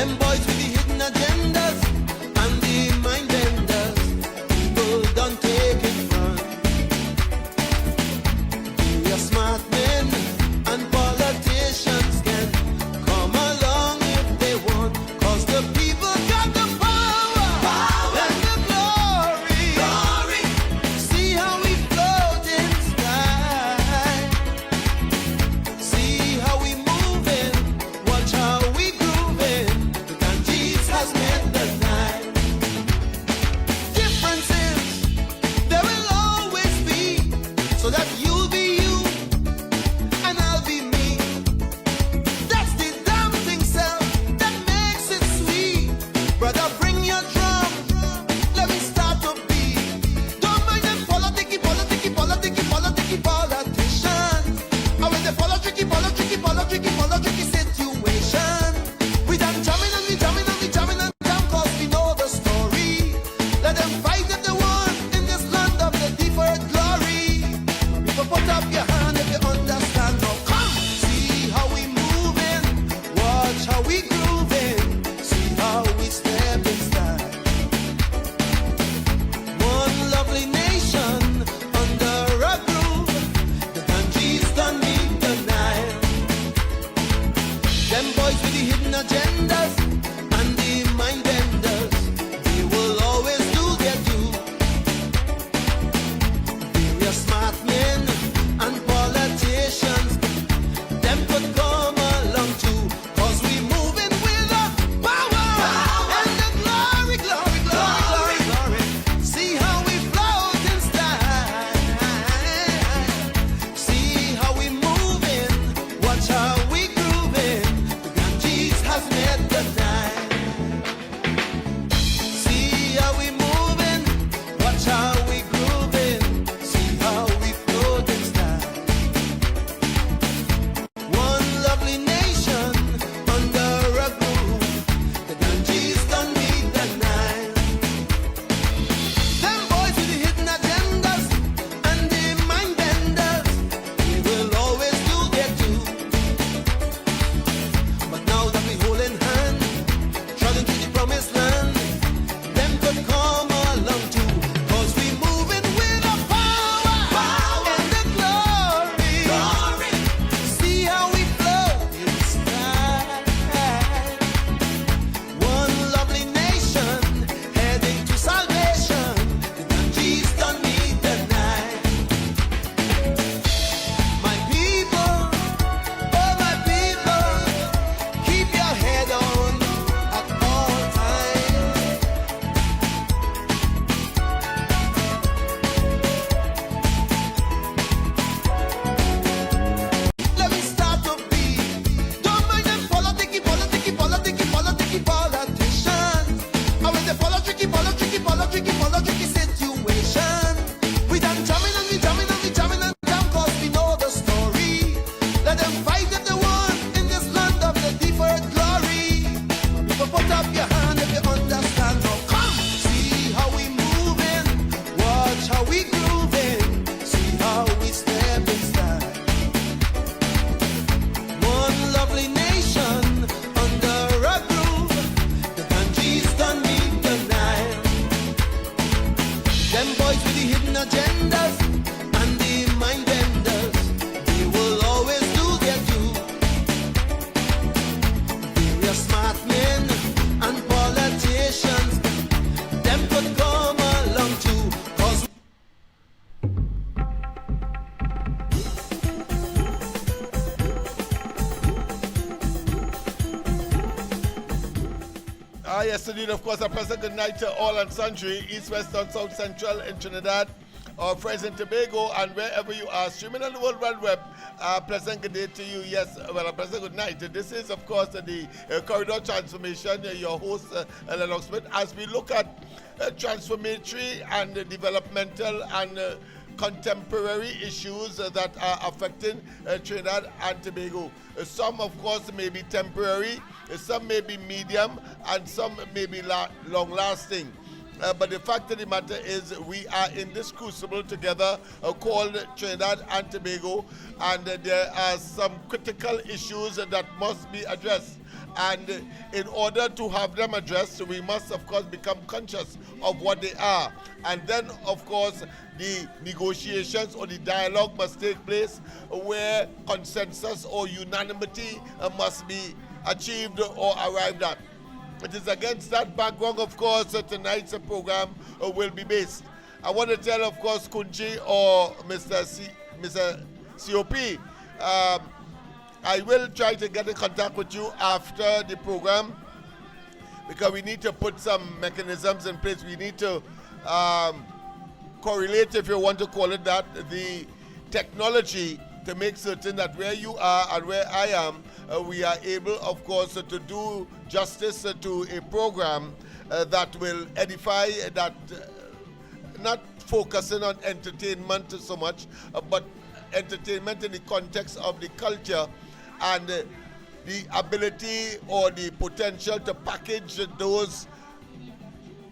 Them boys with the hidden agendas and the mind benders. People don't take it fun. We are smart men and politicians can come along if they want. Cause the people got the power and the glory. See how we float in sky. See how we moving. Watch how we grooving. The Ganges has made the night. Differences there will always be, so that you'll be you and I'll be me. That's the damn thing, self, that makes it sweet. Brother, bring your drum. Let me start to beat. Don't mind them politics politicians. I when they politics situation. We done jamming and we jamming and we jamming and jam cause we know the story. Let them fight if they want in this land of the deferred glory. People put up your hand if you understand. Now come, see how we moving. Watch how we grooving. See how we step in style. One lovely nation under a groove. The Ganges done meet the Nile. Them boys with the hidden agendas and the mind benders, they will always do their due. We are smart men and politicians. Them could come along too. Cause we moving with the power and the glory. See how we float in style. See how we moving. Watch how we grooving. The Ganges has made the night. See how we moving. Watch how we grooving. See how we float in style. One lovely nation under a groove. The Ganges done meet the Nile. Them boys with the hidden agendas and the mind benders, they will always do their due. But now that we holding hand, trotting to the promised land, them could come along too. Cause we moving with the power and the glory. See how we float in style. One lovely nation heading to salvation. The Ganges done meet the night. My people, oh my people, keep your head on at all times. Let me start to beat. Don't mind them politics politicians. I when the politics situation. We done jamming and we jamming and we jamming and jam cause we know the story. Let them fight if they want in this land of the deferred glory. People put up your hand if you understand. Now come, see how we moving. Watch how we grooving. See how we step in style. One lovely nation under a groove. The Ganges done meet the Nile. Them boys with the hidden agendas and the mind benders, they will always do their due. We are smart men and politicians. Them could come along too. Cause Yes, indeed, of course, a pleasant good night to all and sundry, East, West, North, South, Central, in Trinidad, our friends in Tobago, and wherever you are, streaming on the World Wide Web. Pleasant good day to you. Yes, well, a pleasant good night. This is, of course, the Corridor Transformation, your host, Lennox Smith, as we look at transformatory and developmental and contemporary issues that are affecting Trinidad and Tobago. Some, of course, may be temporary, some may be medium, and some may be long-lasting. But the fact of the matter is we are in this crucible together called Trinidad and Tobago, and there are some critical issues that must be addressed. And in order to have them addressed, we must, of course, become conscious of what they are. And then, of course, the negotiations or the dialogue must take place where consensus or unanimity must be achieved or arrived at. It is against that background, of course, that tonight's program will be based. I want to tell, of course, Kunchi or Mr. COP, I will try to get in contact with you after the program because we need to put some mechanisms in place. We need to correlate, if you want to call it that, the technology to make certain that where you are and where I am, we are able, of course, to do justice to a program that will edify, that not focusing on entertainment so much, but entertainment in the context of the culture and the ability or the potential to package those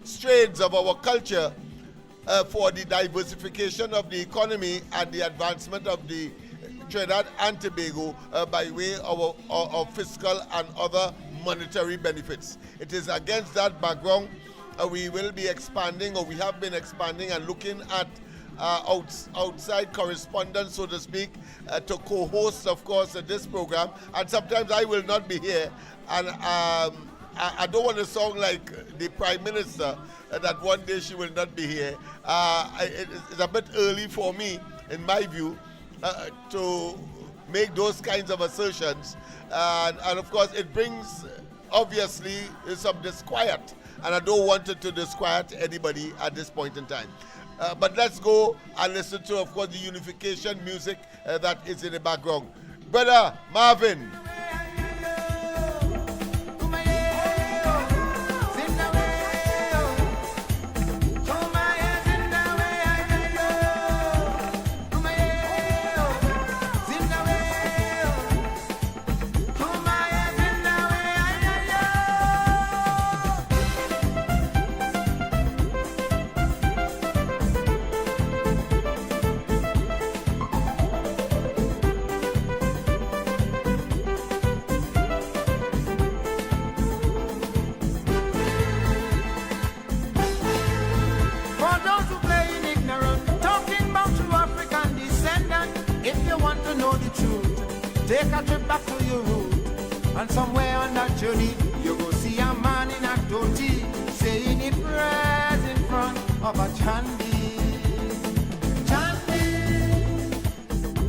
strains of our culture for the diversification of the economy and the advancement of the Trinidad and Tobago by way of fiscal and other monetary benefits. It is against that background we will be expanding, or we have been expanding and looking at outside correspondence, so to speak, to co-host, of course, this program. And sometimes I will not be here, and I don't want to sound like the Prime Minister that one day she will not be here. It's a bit early for me, in my view, to make those kinds of assertions. And of course, it brings, obviously, some disquiet. And I don't want it to disquiet anybody at this point in time. But let's go and listen to, of course, the unification music that is in the background. Brother Marvin. Take a trip back to your root, and somewhere on that journey, you go see a man in a dhoti, saying he prayers in front of a chandi. Chandi.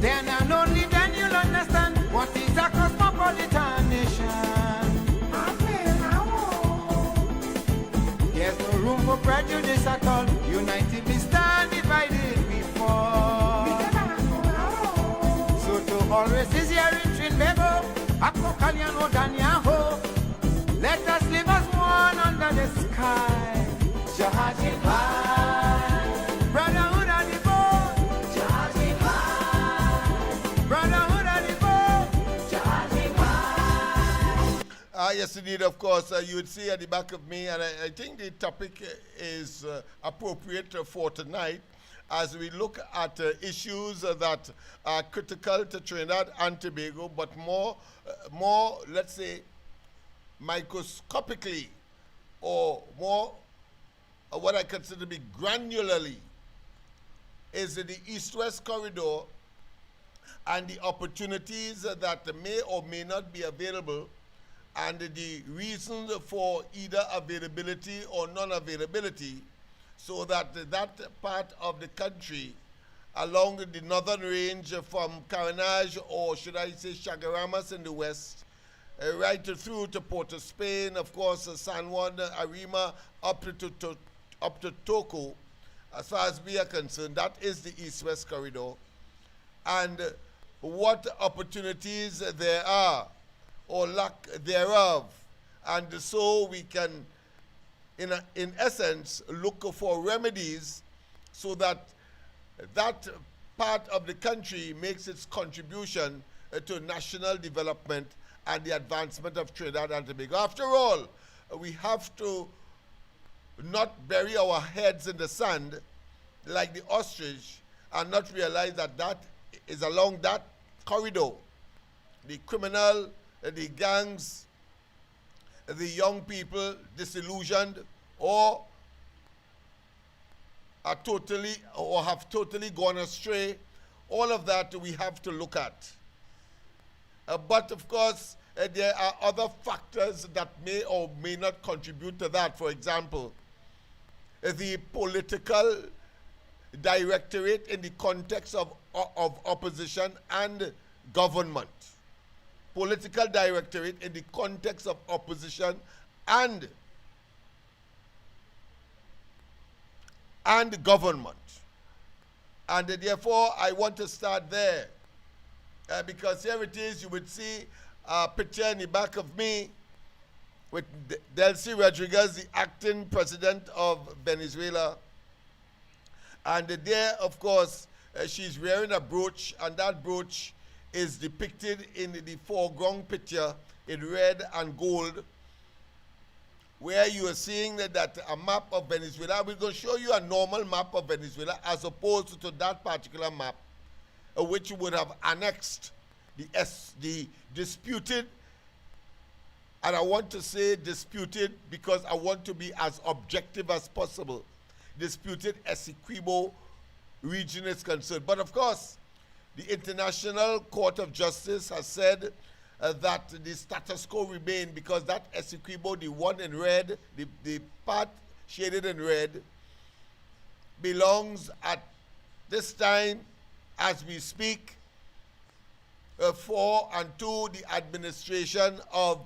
Then and only then you'll understand what is a cosmopolitan nation. There's no room for prejudice at all. United we stand, divided we fall. So to always is here in Trinbago, Akokaliano Danyaho. Let us live as one under the sky. Jahajin high, brotherhood and the boat. Jahajin high, brotherhood and the boat. Jahajin high. Yes, indeed, of course. You would see at the back of me, and I think the topic is appropriate for tonight, as we look at issues that are critical to Trinidad and Tobago, but more, let's say, microscopically, or more, what I consider to be granularly, is the East-West corridor and the opportunities that may or may not be available, and the reasons for either availability or non-availability, so that that part of the country along the northern range from Caranage, or should I say Chagaramas in the west, right through to Port of Spain, of course, San Juan, Arima, up to Toco, as far as we are concerned, that is the East-West corridor. And what opportunities there are, or lack thereof, and so we can, in essence, look for remedies so that that part of the country makes its contribution to national development and the advancement of Trinidad and Tobago. After all, we have to not bury our heads in the sand like the ostrich and not realize that that is along that corridor. The criminal, the gangs, the young people disillusioned or are totally or have totally gone astray. All of that we have to look at. But of course, there are other factors that may or may not contribute to that. For example, the political directorate in the context of opposition and government. Political directorate in the context of opposition and government. And therefore, I want to start there. Because here it is, you would see a picture in the back of me with Delcy Rodriguez, the acting president of Venezuela. And there, of course, she's wearing a brooch, and that brooch is depicted in the foreground picture in red and gold, where you are seeing that a map of Venezuela. We're going to show you a normal map of Venezuela as opposed to that particular map, which would have annexed the disputed, and I want to say disputed because I want to be as objective as possible, disputed Essequibo region is concerned. But of course, the International Court of Justice has said that the status quo remain, because that Essequibo, the one in red, the part shaded in red, belongs at this time, as we speak, for and to the administration of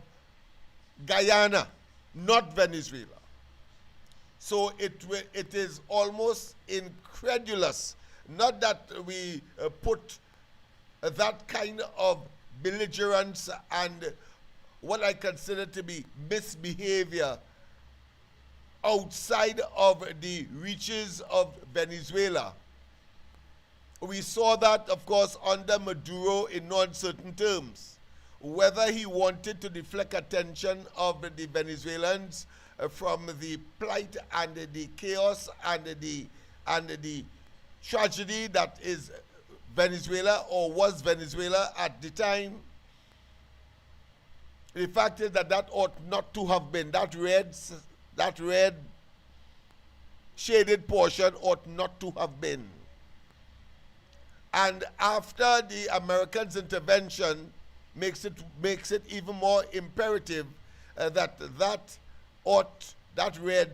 Guyana, not Venezuela. So it is almost incredulous, not that we put that kind of belligerence and what I consider to be misbehavior outside of the reaches of Venezuela. We saw that, of course, under Maduro in no uncertain terms. Whether he wanted to deflect attention of the Venezuelans from the plight and the chaos and the tragedy that is Venezuela or was Venezuela at the time. The fact is that ought not to have been. That red shaded portion ought not to have been. And after the Americans' intervention makes it even more imperative that red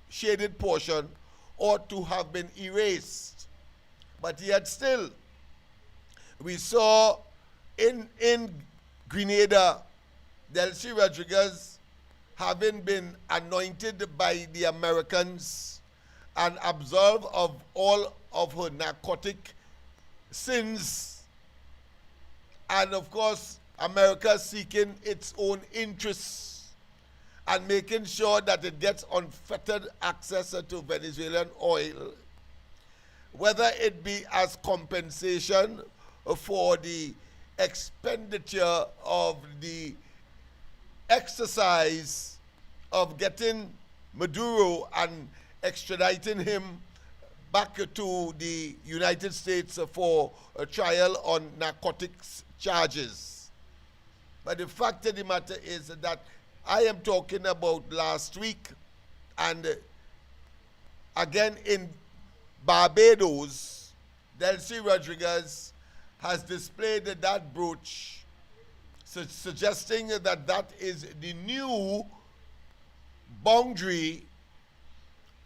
shaded portion ought to have been erased. But yet still, we saw in Grenada, Delcy Rodriguez having been anointed by the Americans and absolved of all of her narcotic sins, and of course America seeking its own interests and making sure that it gets unfettered access to Venezuelan oil, whether it be as compensation for the expenditure of the exercise of getting Maduro and extraditing him back to the United States for a trial on narcotics charges. But the fact of the matter is that I am talking about last week, and again in Barbados, Delcy Rodriguez has displayed that brooch, suggesting that is the new boundary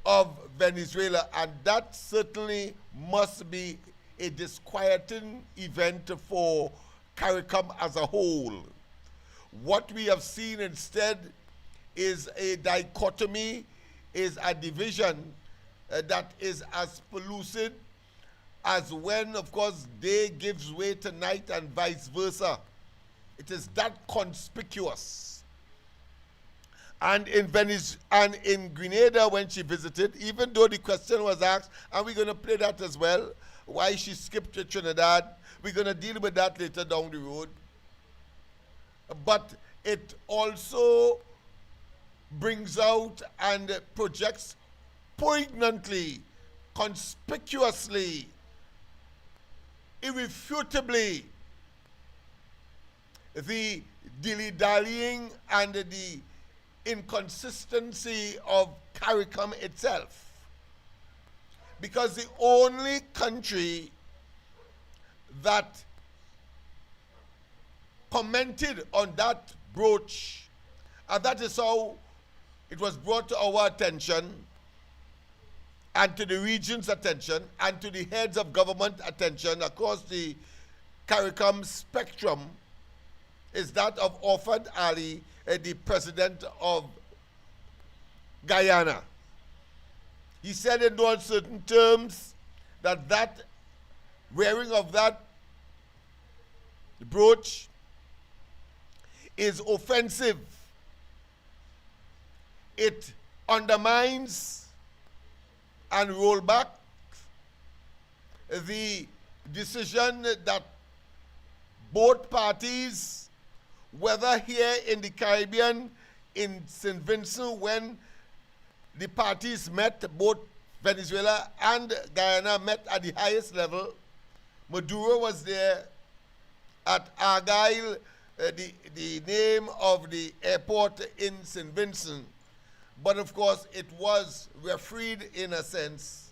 of Venezuela, and that certainly must be a disquieting event for CARICOM as a whole. What we have seen instead is a dichotomy, is a division that is as pellucid as when, of course, day gives way to night and vice versa. It is that conspicuous. And in Grenada, when she visited, even though the question was asked, and we're going to play that as well, why she skipped to Trinidad, we're going to deal with that later down the road. But it also brings out and projects poignantly, conspicuously, irrefutably, the dilly-dallying and the inconsistency of CARICOM itself. Because the only country that commented on that brooch, and that is how it was brought to our attention and to the region's attention and to the heads of government attention across the CARICOM spectrum, is that of Orford Ali, the president of Guyana. He said in no uncertain terms that that wearing of that brooch is offensive. It undermines and roll back the decision that both parties, whether here in the Caribbean, in St. Vincent, when the parties met, both Venezuela and Guyana met at the highest level. Maduro was there at Argyle, the name of the airport in St. Vincent. But of course, it was refereed in a sense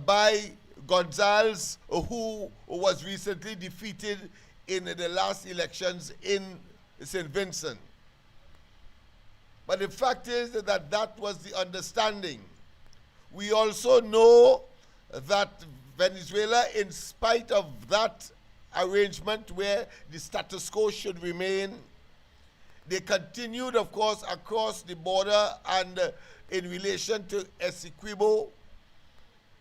by Gonzalez, who was recently defeated in the last elections in St. Vincent. But the fact is that that was the understanding. We also know that Venezuela, in spite of that arrangement where the status quo should remain, they continued, of course, across the border and in relation to Essequibo,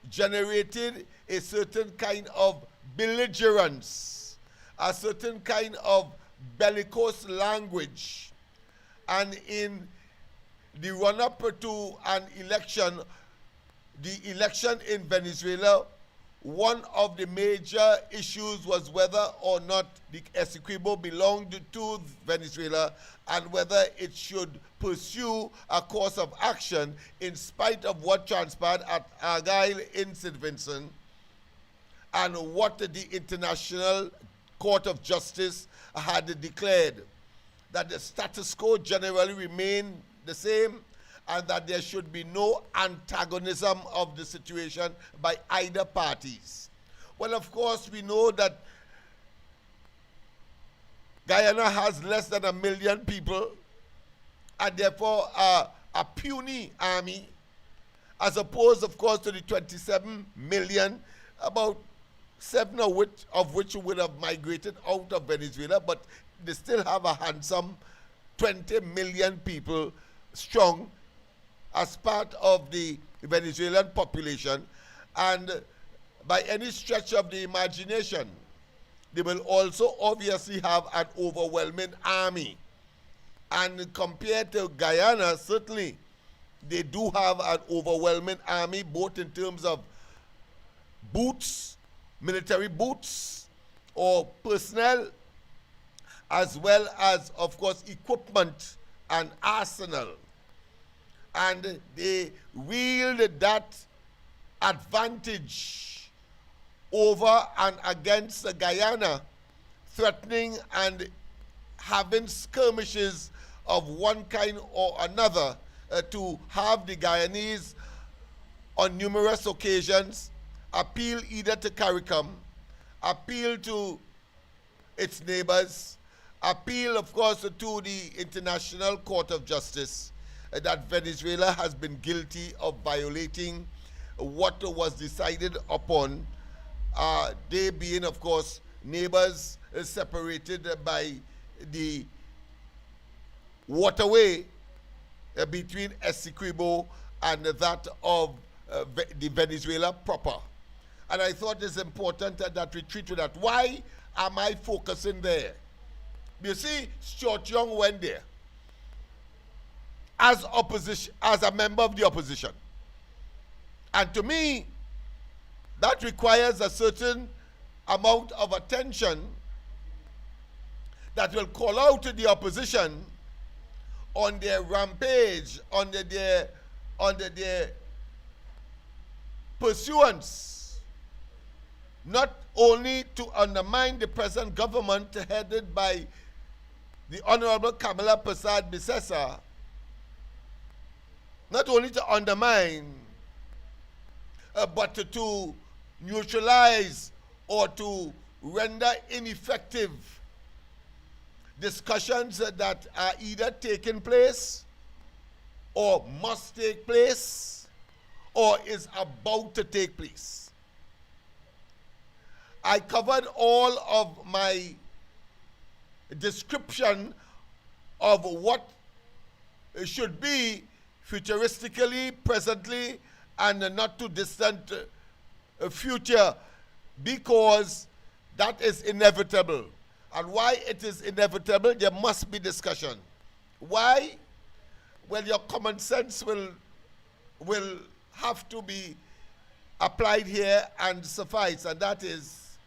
generated a certain kind of belligerence, a certain kind of bellicose language. And in the run-up to an election, the election in Venezuela, one of the major issues was whether or not the Essequibo belonged to Venezuela and whether it should pursue a course of action in spite of what transpired at Argyle in St. Vincent and what the International Court of Justice had declared, that the status quo generally remained the same and that there should be no antagonism of the situation by either parties. Well, of course, we know that Guyana has less than 1 million people and therefore a puny army, as opposed, of course, to the 27 million, about 7 of which would have migrated out of Venezuela, but they still have a handsome 20 million people strong as part of the Venezuelan population. And by any stretch of the imagination, they will also obviously have an overwhelming army. And compared to Guyana, certainly they do have an overwhelming army, both in terms of boots, military boots, or personnel, as well as, of course, equipment and arsenal. And they wield that advantage over and against Guyana, threatening and having skirmishes of one kind or another to have the Guyanese on numerous occasions appeal either to CARICOM, appeal to its neighbors, appeal, of course, to the International Court of Justice, that Venezuela has been guilty of violating what was decided upon, they being, of course, neighbors separated by the waterway between Essequibo and that of the Venezuela proper. And I thought it's important that we treat with that. Why am I focusing there? You see, Stuart Young went there as opposition, as a member of the opposition. And to me, that requires a certain amount of attention that will call out to the opposition on their rampage, on their pursuance, not only to undermine the present government headed by the Honorable Kamala Persad Bissessa, not only to undermine, but to neutralize or to render ineffective discussions that are either taking place or must take place or is about to take place. I covered all of my description of what should be futuristically, presently, and not too distant future, because that is inevitable. And why it is inevitable, there must be discussion. Why? Well, your common sense will have to be applied here and suffice, and that is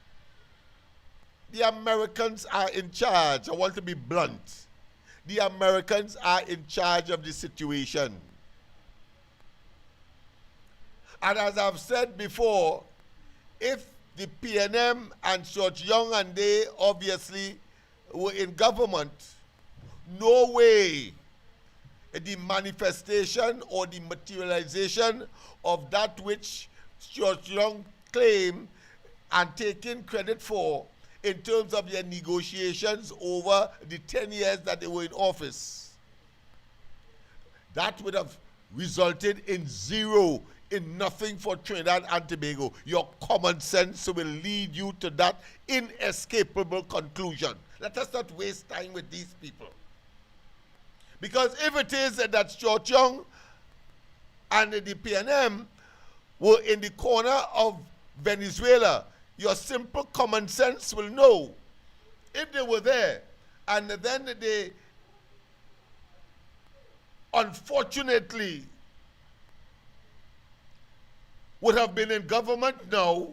the Americans are in charge. I want to be blunt. The Americans are in charge of the situation. And as I've said before, if the PNM and George Young and they obviously were in government, no way the manifestation or the materialization of that which George Young claimed and taken credit for in terms of their negotiations over the 10 years that they were in office, that would have resulted in zero, in nothing for Trinidad and Tobago. Your common sense will lead you to that inescapable conclusion. Let us not waste time with these people. Because if it is that George Young and the PNM were in the corner of Venezuela, your simple common sense will know. If they were there, and then they unfortunately would have been in government now,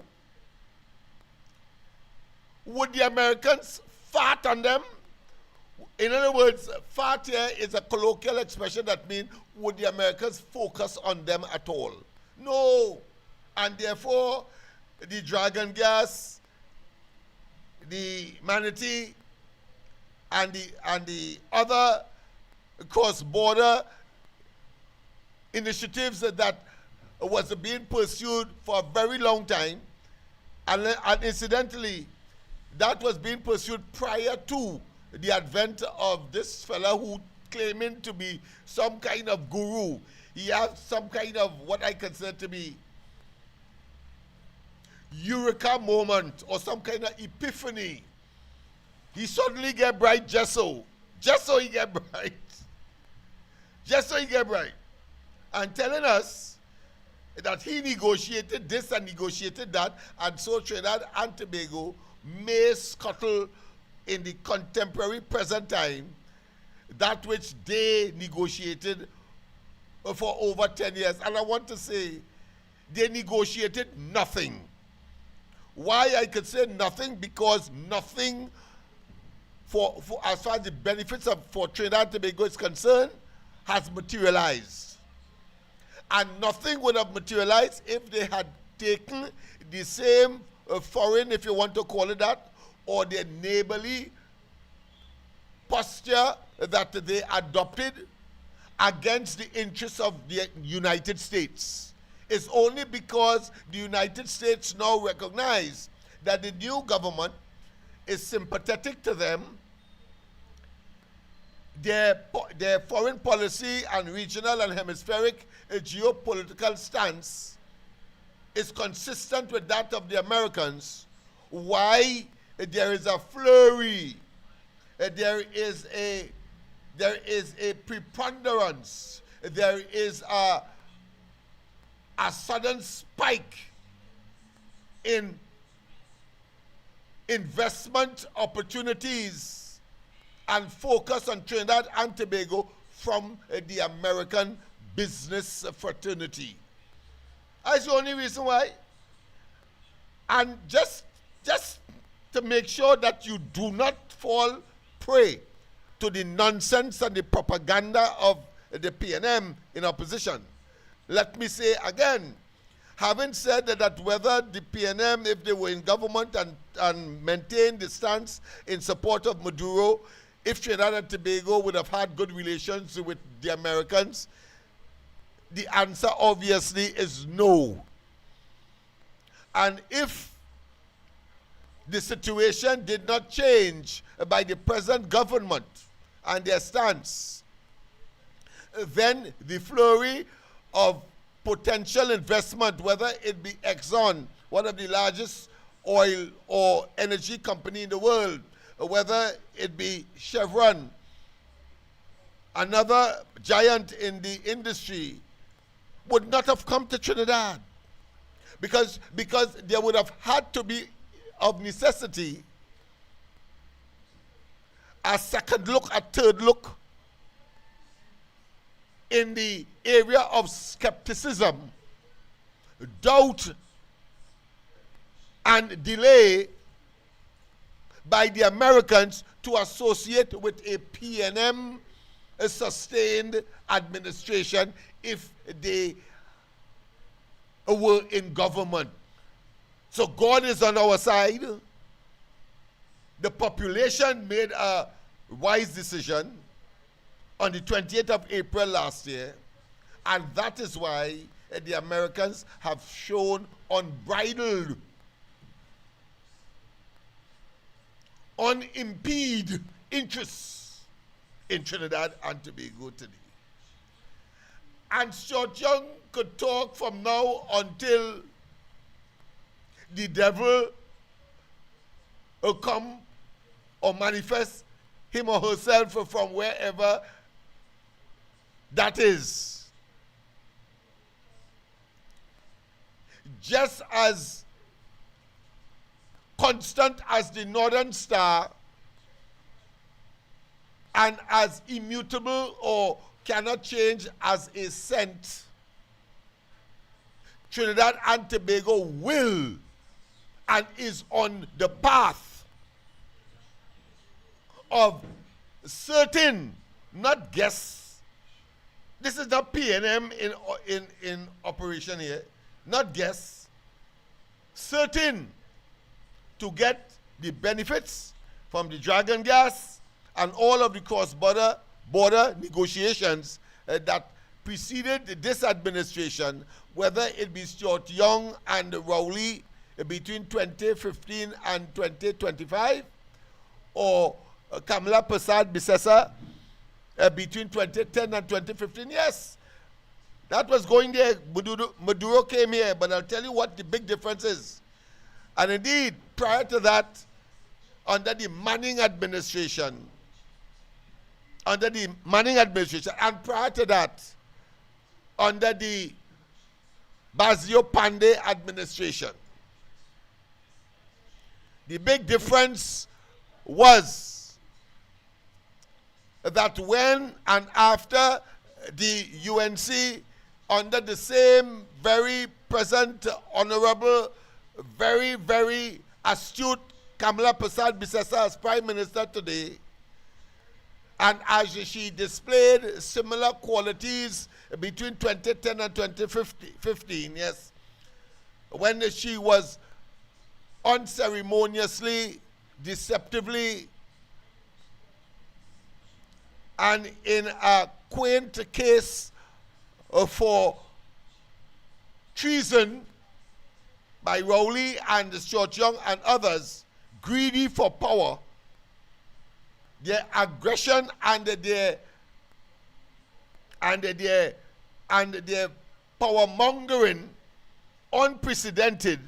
would the Americans fart on them? In other words, fart here is a colloquial expression that means, would the Americans focus on them at all? No. And therefore, the dragon gas, the manatee, and the other cross-border initiatives that was being pursued for a very long time, and incidentally, that was being pursued prior to the advent of this fella who claiming to be some kind of guru. He has some kind of what I consider to be eureka moment or some kind of epiphany. He suddenly get bright just so he get bright. Just so he get bright. And telling us that he negotiated this and negotiated that, and so Trinidad and Tobago may scuttle in the contemporary present time that which they negotiated for over 10 years. And I want to say, they negotiated nothing. Why I could say nothing? Because nothing for as far as the benefits for Trinidad and Tobago is concerned has materialized. And nothing would have materialized if they had taken the same foreign, if you want to call it that, or the neighborly posture that they adopted against the interests of the United States. It's only because the United States now recognize that the new government is sympathetic to them. Their foreign policy and regional and hemispheric geopolitical stance is consistent with that of the Americans. Why there is a flurry, there is a preponderance, there is a sudden spike in investment opportunities and focus on Trinidad and Tobago from the American business fraternity. That's the only reason why. And just to make sure that you do not fall prey to the nonsense and the propaganda of the PNM in opposition, let me say again, having said that whether the PNM, if they were in government and maintained the stance in support of Maduro, if Trinidad and Tobago would have had good relations with the Americans, The answer obviously is no. And if the situation did not change by the present government and their stance, then the flurry of potential investment, whether it be Exxon, one of the largest oil or energy company in the world, whether it be Chevron, another giant in the industry, would not have come to Trinidad. Because there would have had to be, of necessity, a second look, a third look in the area of skepticism, doubt, and delay by the Americans to associate with a PNM a sustained administration if they were in government. So God is on our side. The population made a wise decision on the 28th of April last year, and that is why the Americans have shown unbridled, unimpeded interest in Trinidad and Tobago today. And Stuart Young could talk from now until the devil will come or manifest him or herself from wherever that is. Just as constant as the Northern Star and as immutable or cannot change as a cent, Trinidad and Tobago will and is on the path of certain, not guess. This is not PNM in operation here, not guess. Certain to get the benefits from the Dragon gas and all of the cross-border negotiations that preceded this administration, whether it be Stuart Young and Rowley between 2015 and 2025, or Kamala Persad Bissessa between 2010 and 2015. Yes, that was going there. Maduro came here, but I'll tell you what the big difference is. And indeed, prior to that, under the Manning administration, and prior to that, under the Basio Pandey administration, the big difference was that when and after the UNC, under the same very present, honorable, very, very astute Kamala Persad Bissessa as Prime Minister today, and as she displayed similar qualities between 2010 and 2015, yes, when she was unceremoniously, deceptively, and in a quaint case for treason by Rowley and Stuart Young and others, greedy for power, their aggression and their power mongering unprecedented,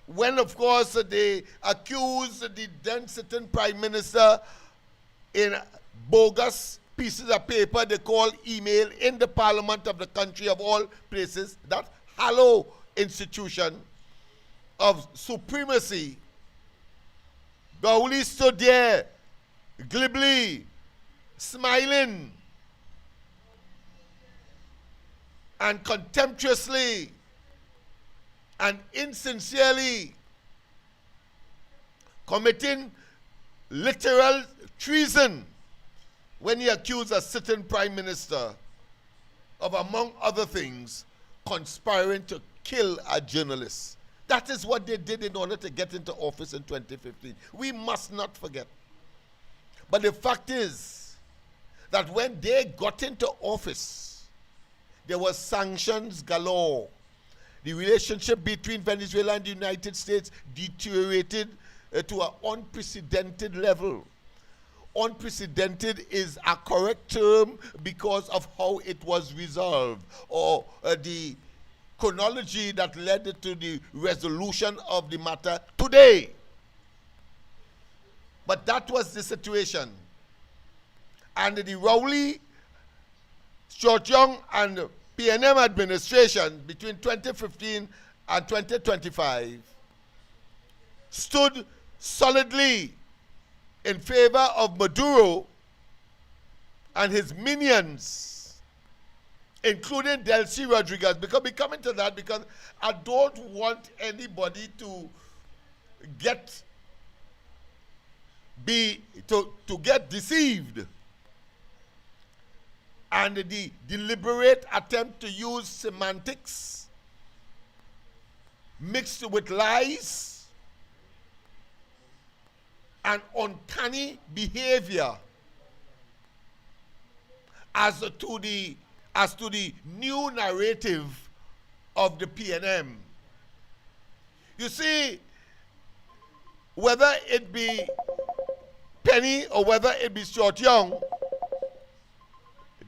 when of course they accused the then sitting Prime Minister in bogus pieces of paper they call email in the Parliament of the country of all places, that hallowed institution of supremacy. Rowley stood there glibly smiling and contemptuously and insincerely committing literal treason when he accused a sitting Prime Minister of, among other things, conspiring to kill a journalist. That is what they did in order to get into office in 2015. We must not forget. But the fact is that when they got into office, there was sanctions galore. The relationship between Venezuela and the United States deteriorated to an unprecedented level. Unprecedented is a correct term because of how it was resolved, or the chronology that led to the resolution of the matter today. But that was the situation. And the Rowley, George Young, and PNM administration between 2015 and 2025 stood solidly in favor of Maduro and his minions, including Delcy Rodriguez. Because we're coming to that, because I don't want anybody to get deceived. And the deliberate attempt to use semantics mixed with lies and uncanny behavior as to the new narrative of the PNM. You see, whether it be Penny or whether it be Short Young,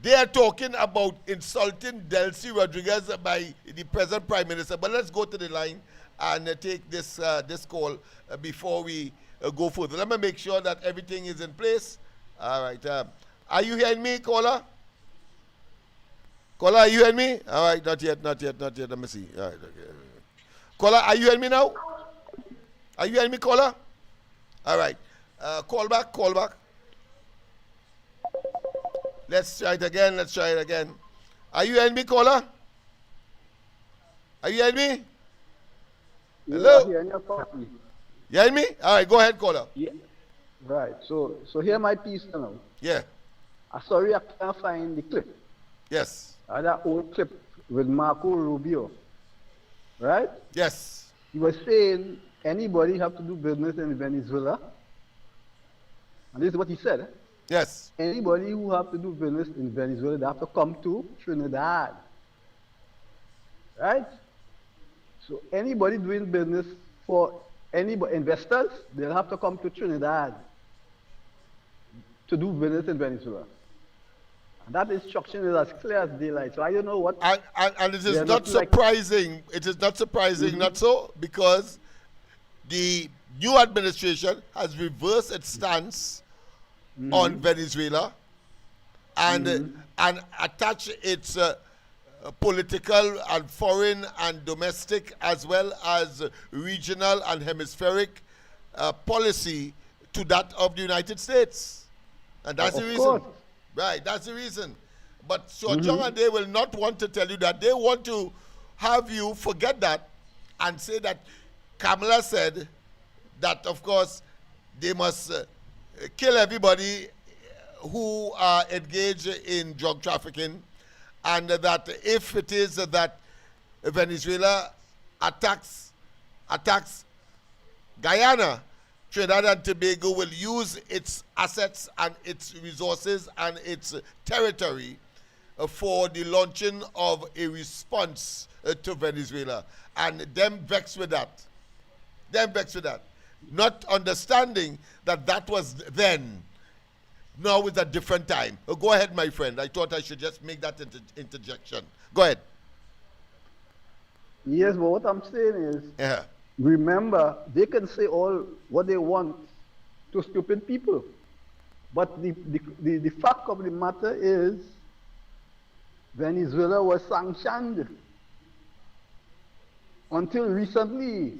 they are talking about insulting Delcy Rodriguez by the present Prime Minister. But let's go to the line and take this call before we go further. Let me make sure that everything is in place. All right. Are you hearing me, caller? Caller, are you hearing me? All right. Not yet. Let me see. All right. Okay. Caller, are you hearing me now? Are you hearing me, caller? All right. Call back. Let's try it again. Are you hearing me, caller? Are you hearing me? Hello? You hearing me? All right, go ahead, caller. Yeah. Right. So here my piece now. Yeah. Sorry I can't find the clip. Yes. That old clip with Marco Rubio. Right? Yes. He was saying anybody have to do business in Venezuela. And this is what he said. Yes. Anybody who have to do business in Venezuela, they have to come to Trinidad. Right? So anybody doing business for anybody, investors, they'll have to come to Trinidad to do business in Venezuela. And that instruction is as clear as daylight. So I don't know what. And it is not surprising. It is not surprising, not so, because the new administration has reversed its stance on Venezuela and attach its political and foreign and domestic as well as regional and hemispheric policy to that of the United States. And that's the reason. Course. Right, that's the reason. But Short-Young and they will not want to tell you that. They want to have you forget that and say that Kamala said that, of course, they must kill everybody who are engaged in drug trafficking, and that if it is that Venezuela attacks Guyana, Trinidad and Tobago will use its assets and its resources and its territory for the launching of a response to Venezuela. And them vexed with that. Not understanding that was then. Now is a different time. Go ahead, my friend. I thought I should just make that interjection. Go ahead. Yes, but what I'm saying is, remember, they can say all what they want to stupid people. But the fact of the matter is, Venezuela was sanctioned until recently.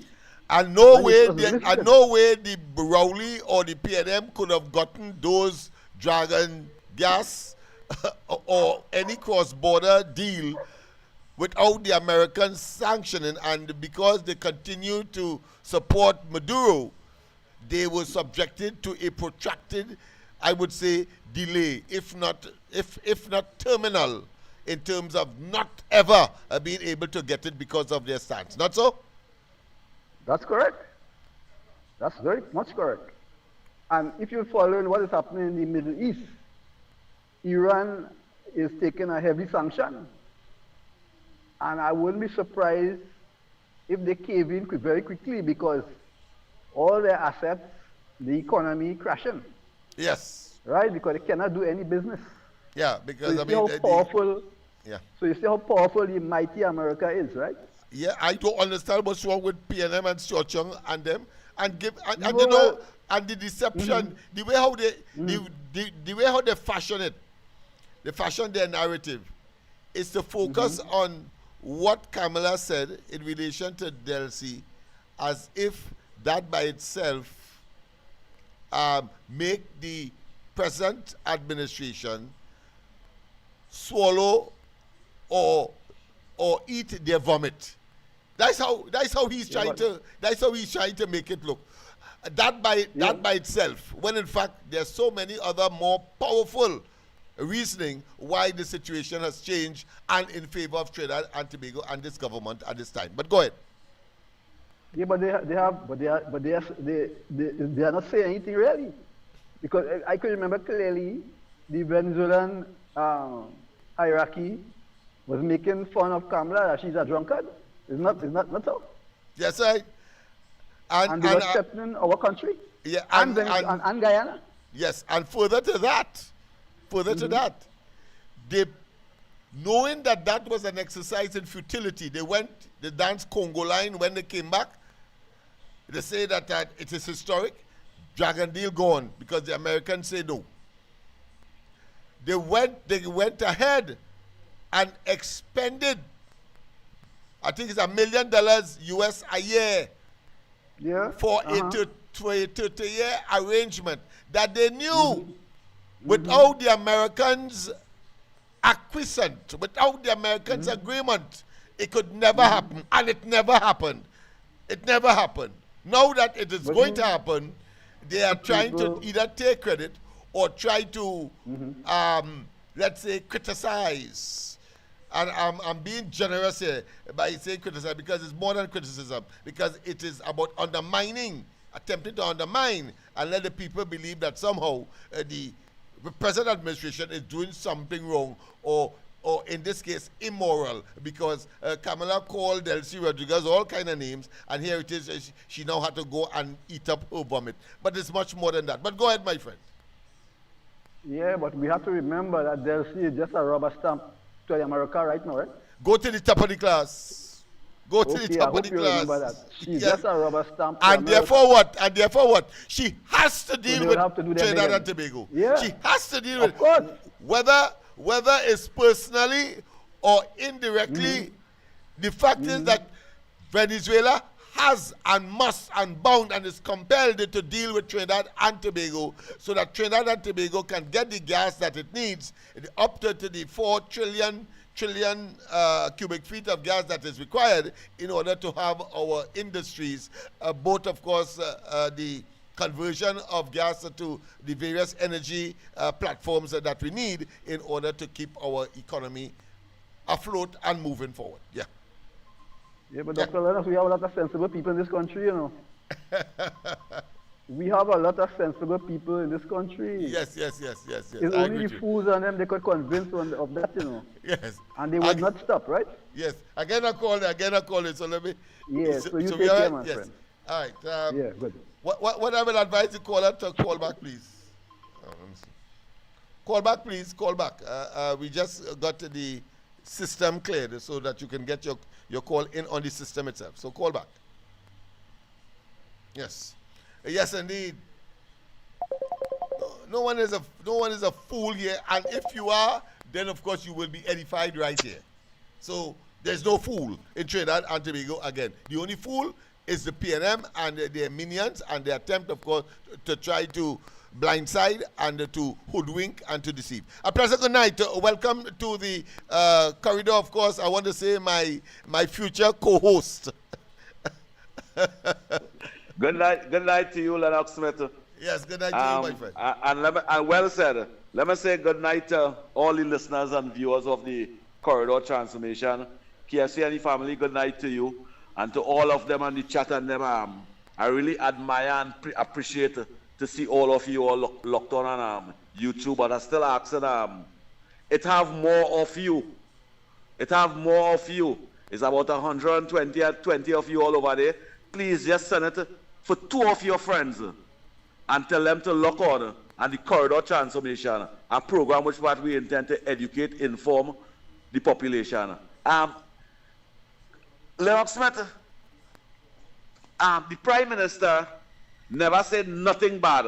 And no way the Rowley or the PNM could have gotten those dragon gas or any cross-border deal without the Americans sanctioning. And because they continue to support Maduro, they were subjected to a protracted, I would say, delay, if not terminal, in terms of not ever being able to get it because of their stance. Not so? That's correct. That's very much correct. And if you're following what is happening in the Middle East, Iran is taking a heavy sanction. And I wouldn't be surprised if they cave in very quickly because all their assets, the economy crashing. Yes. Right? Because they cannot do any business. Yeah, because so you see how powerful. Yeah. So you see how powerful the mighty America is, right? Yeah, I don't understand what's wrong with PNM and Churchung and them, and No, you know, and the deception, the way how they the way how they fashion it, they fashion their narrative, is to focus on what Kamala said in relation to Delcy, as if that by itself make the present administration swallow or eat their vomit. That's how he's trying to make it look. That by itself, when in fact there's so many other more powerful reasoning why the situation has changed and in favor of Trinidad and Tobago and this government at this time. But go ahead. Yeah, but they are not saying anything really, because I could remember clearly the Venezuelan hierarchy was making fun of Kamala that she's a drunkard. It's not so. Yes, right. And they were threatening our country. Yeah, and Guyana. Yes, and further to that, they, knowing that was an exercise in futility, they danced Congo line. When they came back, they say that it is historic. Dragon deal gone because the Americans say no. They went ahead and expended, I think it's $1 million US a year, for a 30-year arrangement that they knew without the Americans' acquiescence, without the Americans' agreement, it could never happen, and it never happened. It never happened. Now that it is going to happen, they are trying to either take credit or try to, let's say, criticize. And I'm being generous here by saying criticize because it's more than criticism, because it is about undermining, attempting to undermine and let the people believe that somehow the present administration is doing something wrong or in this case immoral, because Kamala called Delcy Rodriguez all kind of names, and here it is, she now had to go and eat up her vomit. But it's much more than that. But go ahead, my friend. Yeah, but we have to remember that Delcy is just a rubber stamp to America right now, right? Go to the top of the class. Go to the top of the class. Remember that. She's just a rubber stamp. And therefore what? And therefore what? She has to deal with Trinidad and Tobago. Yeah. She has to deal with it. Whether it's personally or indirectly, the fact is that Venezuela has and must and bound and is compelled to deal with Trinidad and Tobago so that Trinidad and Tobago can get the gas that it needs, up to the 4 trillion cubic feet of gas that is required in order to have our industries, both of course the conversion of gas to the various energy platforms that we need in order to keep our economy afloat and moving forward. Yeah. Yeah, but Dr. Lennox, we have a lot of sensible people in this country, you know. We have a lot of sensible people in this country. Yes. It's only the fools on them they could convince of that, you know. Yes. And they would not stop, right? Yes. Again I call it. So let me. Yes. So you take care, my friend. All right. Yeah. Good. What I will advise the caller to call back, please. Let me see. Call back, please. Call back. We just got the system cleared so that you can get your call in on the system itself. So call back. Yes. Yes, indeed. No one is a fool here, and if you are, then of course you will be edified right here. So there's no fool in Trinidad and Tobago again. The only fool is the PNM and their minions and their attempt, of course, to try to blindside and to hoodwink and to deceive. A pleasant good night. Welcome to the corridor, of course. I want to say my future co-host. Good night to you, Lennox Smith. Yes, good night to you, my friend. And well said. Let me say good night to all the listeners and viewers of the Corridor Transformation. KFC and the family, good night to you. And to all of them on the chat and them, I really admire and appreciate to see all of you all locked on YouTube. But I still asking, it have more of you It have more of you. It's about 120 of you all over there. Please just send it for 2 of your friends and tell them to look on and the corridor transformation, a program which what we intend to educate, inform the population. Lennox Smith, the Prime Minister never said nothing bad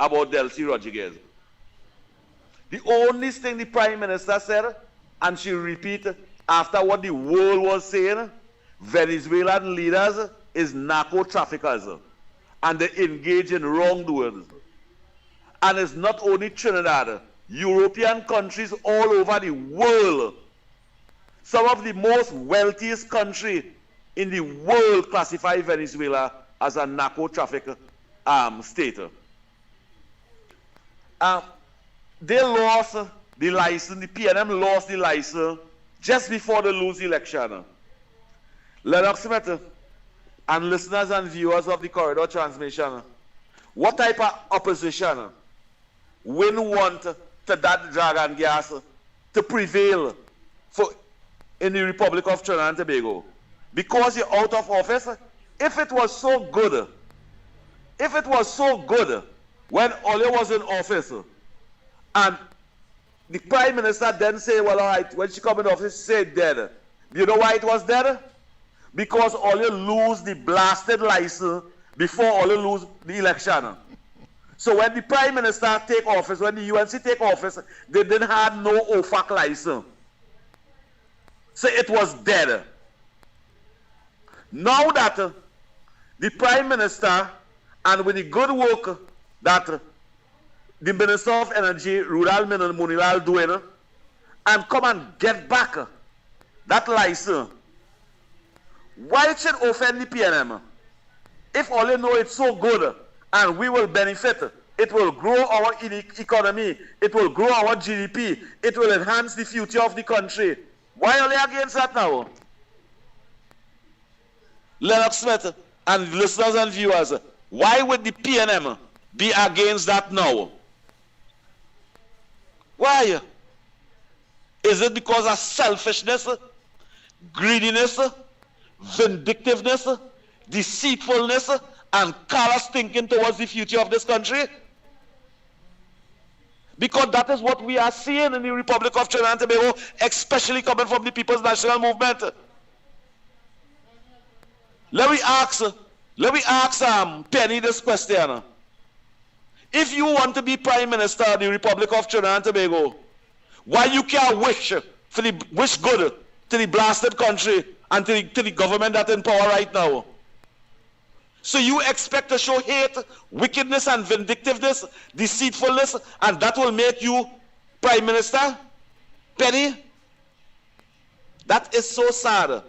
about Delcy Rodriguez. The only thing the Prime Minister said, and she repeated after what the world was saying, Venezuelan leaders is narco traffickers and they engage in wrongdoings. And it's not only Trinidad, European countries all over the world. Some of the most wealthiest countries in the world classify Venezuela as a narco traffic state. They lost the license, the PNM lost the license just before they lose the election. Lennox Smith and listeners and viewers of the corridor transmission, what type of opposition we want to that dragon gas to prevail in the Republic of Trinidad and Tobago? Because you're out of office. If it was so good when Ole was in office, and the Prime Minister then say, well, all right, when she come in office, she said dead. You know why it was dead? Because Ole lose the blasted license before Ole lose the election. So when the Prime Minister take office, when the UNC take office, they didn't have no OFAC license. So it was dead. Now that the Prime Minister, and with the good work that the Minister of Energy, Rural Muniral, doing, and come and get back that license, why it should offend the PNM? If all you know it's so good and we will benefit, it will grow our economy, it will grow our GDP, it will enhance the future of the country. Why are they against that now? Lennox Smith and listeners and viewers, why would the PNM be against that now? Why? Is it because of selfishness, greediness, vindictiveness, deceitfulness, and callous thinking towards the future of this country? Because that is what we are seeing in the Republic of Trinidad and Tobago, especially coming from the People's National Movement. Let me ask Penny this question. If you want to be Prime Minister of the Republic of Trinidad and Tobago, why you can't wish good to the blasted country and to the government that's in power right now? So you expect to show hate, wickedness and vindictiveness, deceitfulness, and that will make you Prime Minister? Penny? That is so sad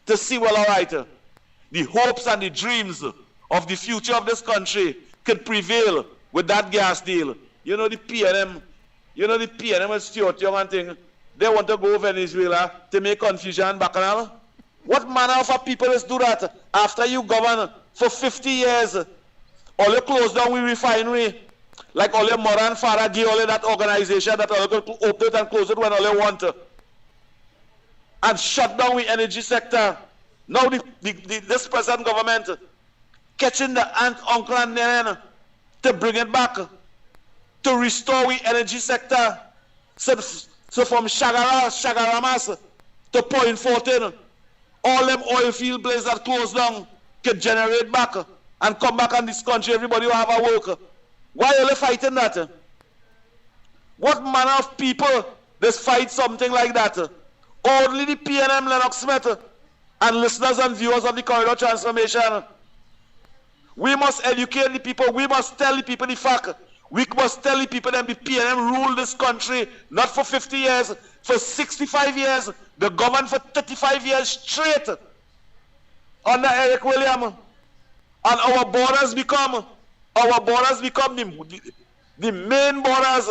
to see, well, all right, the hopes and the dreams of the future of this country could prevail with that gas deal. You know the PNM is Stuart Young and thing. They want to go Venezuela to make confusion bacchanal. What manner of a people is do that after you govern for 50 years? All you close down with refinery, like all your Moran Farah give all that organization that all you can open it and close it when all you want, and shut down the energy sector. Now this present government catching the aunt, uncle and nan to bring it back, to restore the energy sector. So from Shagaramas to Point 14, all them oil field blazes that closed down can generate back and come back in this country, everybody will have a work. Why are they fighting that? What manner of people this fight something like that? Only the PNM, Lennox Smith, and listeners and viewers of the corridor transformation. We must educate the people. We must tell the people the fact. We must tell the people that the PNM rule this country not for 50 years, for 65 years. They governed for 35 years straight under Eric William. And our borders become the main borders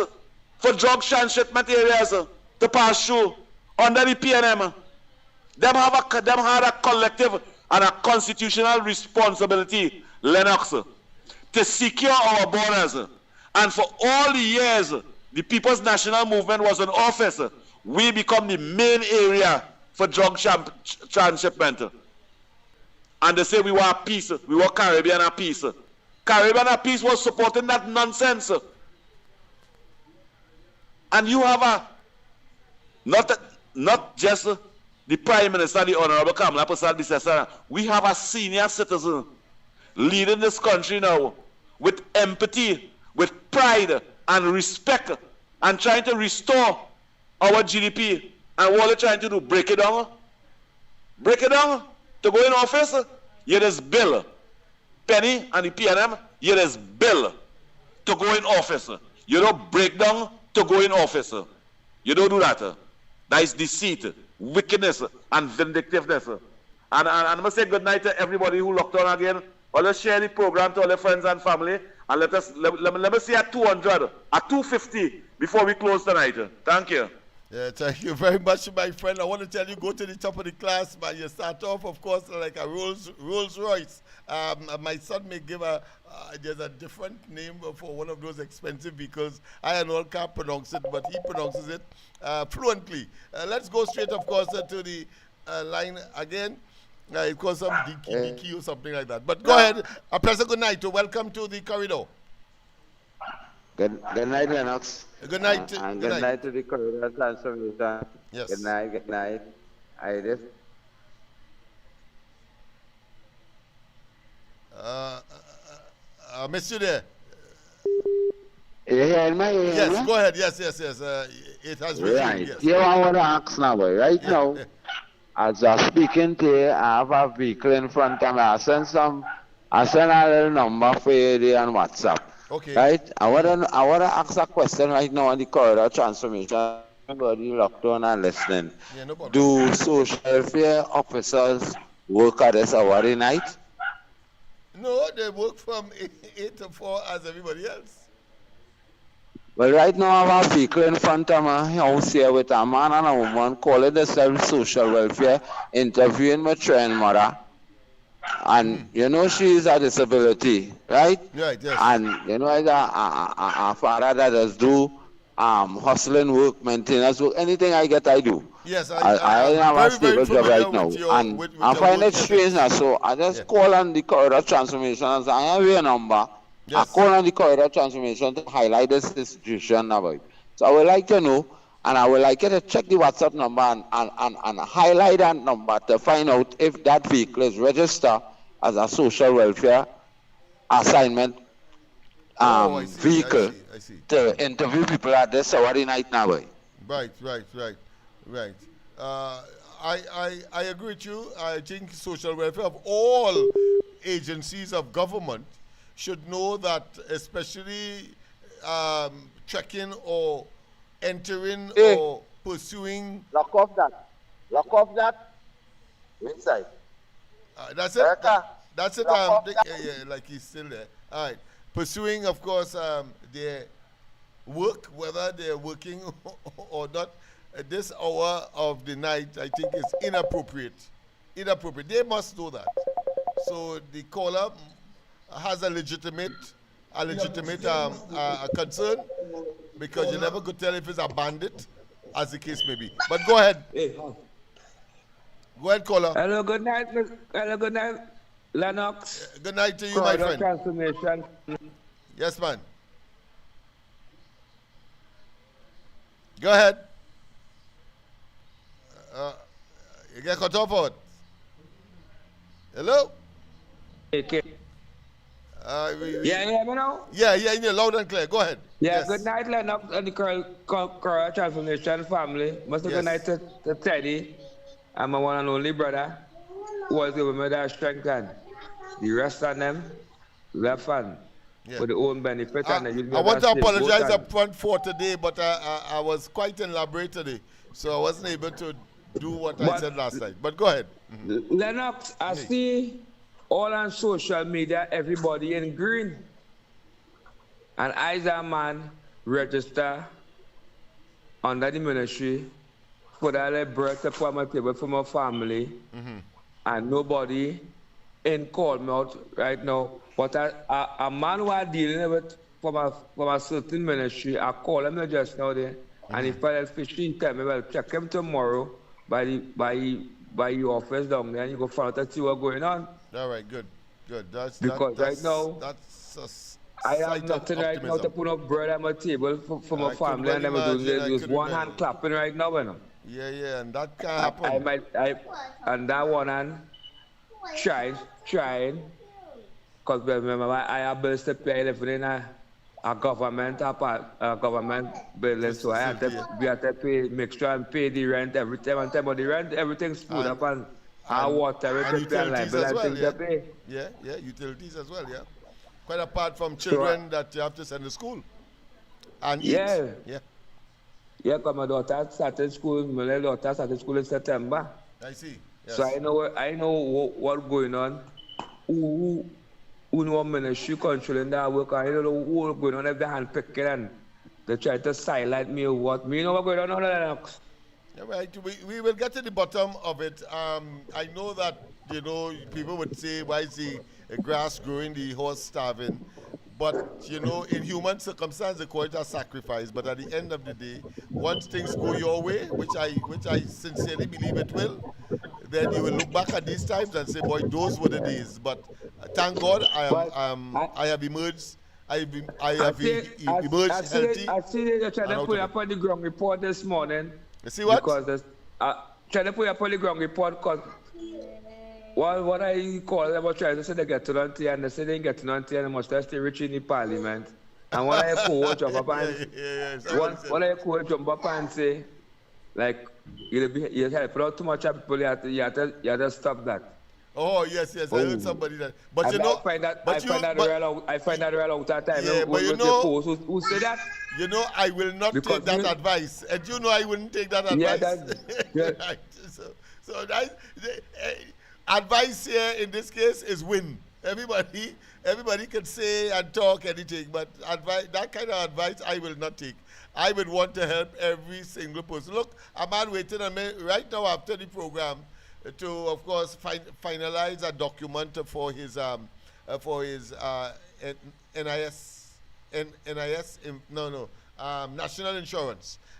for drug transshipment areas to pass through under the PNM. Them had a collective and a constitutional responsibility, Lennox, to secure our borders. And for all the years the People's National Movement was in office, we become the main area for drug transshipment. And they say we want peace, we want Caribbean at peace. Caribbean at peace was supporting that nonsense. And you have not just the Prime Minister, the Honorable Kamala Persad, we have a senior citizen leading this country now with empathy, with pride and respect, and trying to restore our GDP. And what are they trying to do? Break it down? Break it down to go in office? Here is bill. Penny and the PNM, here is bill to go in office. You don't break down to go in office. You don't do that. That is deceit, wickedness, and vindictiveness. And I must say good night to everybody who locked on again. Or let's share the program to all their friends and family. And let me see at 200, at 250 before we close tonight. Thank you. Yeah, thank you very much, my friend. I want to tell you, go to the top of the class, but you start off, of course, like a Rolls Royce. My son may give there's a different name for one of those expensive vehicles. I and all can't pronounce it, but he pronounces it fluently. Let's go straight, of course, to the line again. It calls some DQ or something like that. But go ahead. A pleasant good night. Welcome to the corridor. Good night, Lennox. Good night. And good night to the corridor transformation. Yes. Good night. Iris. Miss you there. You hear me? Yes, go ahead. Yes. It has resumed. Right. Yes. You want to ask now, boy. Right now, as I'm speaking to you, I have a vehicle in front of me. I send a little number for you on WhatsApp. Okay. Right? I want to ask a question right now on the corridor transformation. Everybody locked on and listening. Yeah, no problem. Do social welfare officers work at this hour of night? No, they work from 8 to 4 as everybody else. Well, right now I have a vehicle in front of my house here with a man and a woman calling themselves social welfare, interviewing my trained mother. And you know she's a disability, right? Right, yes. And you know a father that does do hustling work, maintenance work, anything I get I do. Yes, I have a stable job right now. And I find it strange now, so I just call on the corridor transformation and say, I have your number. Yes. I call on the corridor transformation to highlight this situation about it. So I would like to know, and I would like you to check the WhatsApp number and highlight that number to find out if that vehicle is registered as a social welfare assignment vehicle I see. to interview people at this hour night now. Right. I agree with you. I think social welfare of all agencies of government should know that, especially checking or entering or pursuing. Lock off that. Inside. That's it. That's it. Like he's still there. All right. Pursuing, of course, their work, whether they're working or not, at this hour of the night, I think is inappropriate. They must know that. So the caller has a legitimate concern, because you never could tell if it's a bandit, as the case may be. But go ahead. Go ahead, caller. Hello, good night, Lennox. Good night to you, my friend. Transformation. Yes, man. Go ahead. You get cut off out. Hello? Okay. Yeah, me now? Yeah, you're loud and clear. Go ahead. Yeah, Yes. good night, Lennox and the Corridor Transformation family. Must Yes. good night to Teddy and my one and only brother, who was with me that strength, and the rest of them left fun for their own benefit. And I want to apologize up front for today, but I was quite elaborate today, so I wasn't able to do what I said last night. But go ahead. Lennox, I see all on social media, everybody in green. And I, as a man, register under the ministry for that birth upon my table for my family. And nobody in call me out right now. But a man who are dealing with from a certain ministry. I call him just now there, and he felt fishy. He tell me, well, check him tomorrow by your office down there, and you go find out and see what's going on. All right, good. Because right now, I have nothing right now to put up bread on my table for my family, and I'm doing this one hand clapping right now, you know. Yeah, and that can't happen. And that one hand trying, because remember I have bills to pay, living in a government building, so we have to pay, make sure and pay the rent every time. And time of the rent, everything's food up and water, everything, and liability to pay. Yeah, utilities as well, yeah. Quite apart from children that you have to send to school and eat. Yeah, because my daughter started school in September. I see. Yes. So I know what's going on. Who know ministry controlling that work? I don't know what's going on if they hand picking and they try to silence me or what. Me know what's going on Lennox. Yeah, right. We will get to the bottom of it. I know that, people would say, why is the grass growing, the horse starving? But, in human circumstances, they call it a sacrifice. But at the end of the day, once things go your way, which I sincerely believe it will, then you will look back at these times and say, boy, those were the days. But thank God I have emerged. I have emerged healthy. I see they're trying to put up on the ground report this morning. You see what? Because trying to put up on the ground report because what I call them was trying to say they get to Nanti and they say they get to Nanti and they must stay rich in the parliament. And what I could jump up and what I could jump up and say, like, you help out too much of people, you have to stop that. Oh yes, I heard somebody that. But I find that real out of time. Yeah, but who say that? I will not take that advice. And I wouldn't take that advice. Yeah, right. So advice here in this case is win. Everybody can say and talk anything, but that kind of advice I will not take. I would want to help every single person. Look, a man waiting on me right now after the program to, of course, finalize a document for his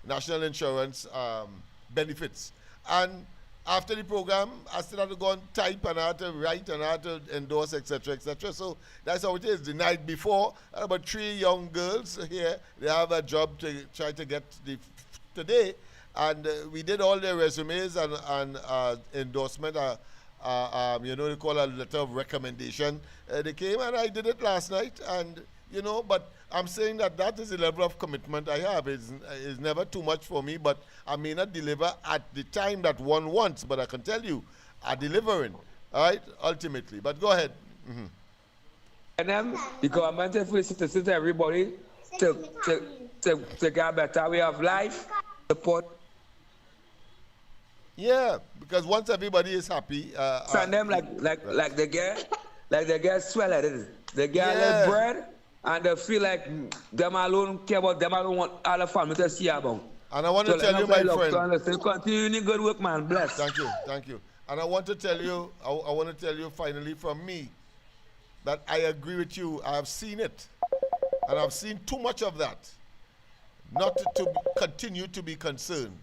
national insurance benefits. And after the program, I still have to go and type and I have to write and I have to endorse, etc., etc. So that's how it is. The night before, about 3 young girls here, they have a job to try to get today. And we did all their resumes and endorsement, they call a letter of recommendation. They came and I did it last night. And, but I'm saying that is the level of commitment I have. It's never too much for me, but I may not deliver at the time that one wants, but I can tell you, I'm delivering, all right, ultimately. But go ahead. Mm-hmm. And then the government is to everybody to get a better way of life, support. Yeah, because once everybody is happy, and them like they get swelled, they get their bread, and they feel like them alone care about them alone want all the family to see about. And I want to tell you, my friend, continue good work, man. Bless. Thank you. And I want to tell you, I want to tell you finally from me that I agree with you. I have seen it, and I've seen too much of that, not to continue to be concerned.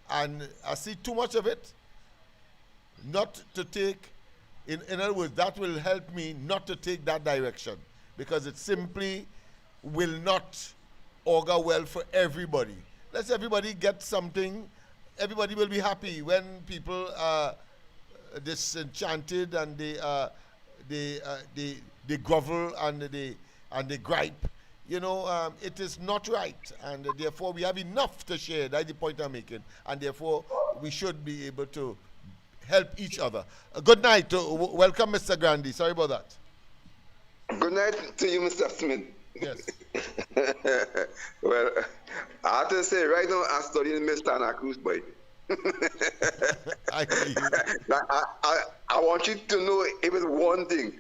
And I see too much of it, not to take, in other words, that will help me not to take that direction, because it simply will not augur well for everybody. Let's everybody get something. Everybody will be happy when people are disenchanted and they grovel and they gripe. It is not right, and therefore we have enough to share. That's the point I'm making, and therefore we should be able to help each other. Good night. Welcome, Mr. Grandy. Sorry about that. Good night to you, Mr. Smith. Yes. Well, I have to say, right now I'm studying Mr. Anna Cruz, boy. I hear you. I want you to know, if it's one thing,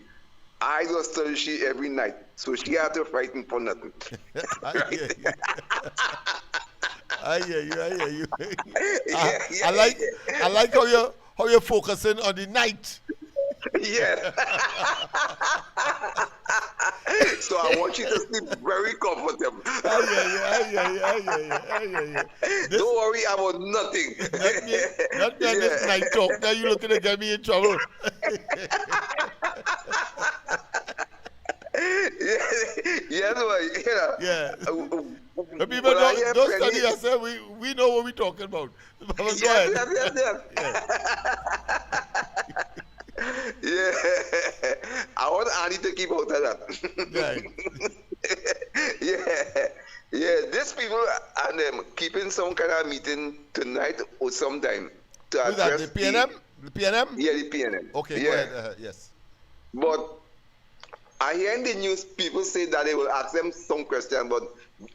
I just study she every night, so she had to frighten for nothing. I hear you. I like how you're focusing on the night. Yes. So I want you to sleep very comfortable. This, Don't worry about nothing. not me on this night talk. Now you looking to get me in trouble. Yes, well, Yeah. But people when I hear don't Penny- study us. We know what we're talking about. Go Yes, ahead. yes. Yeah. I want Annie to keep out of that. Right. Yeah. These people and keeping some kind of meeting tonight or sometime to Who's that? address The PNM? The PNM? Yeah, the PNM. Okay, yeah. go ahead. Yes. But I hear in the news people say that they will ask them some question, but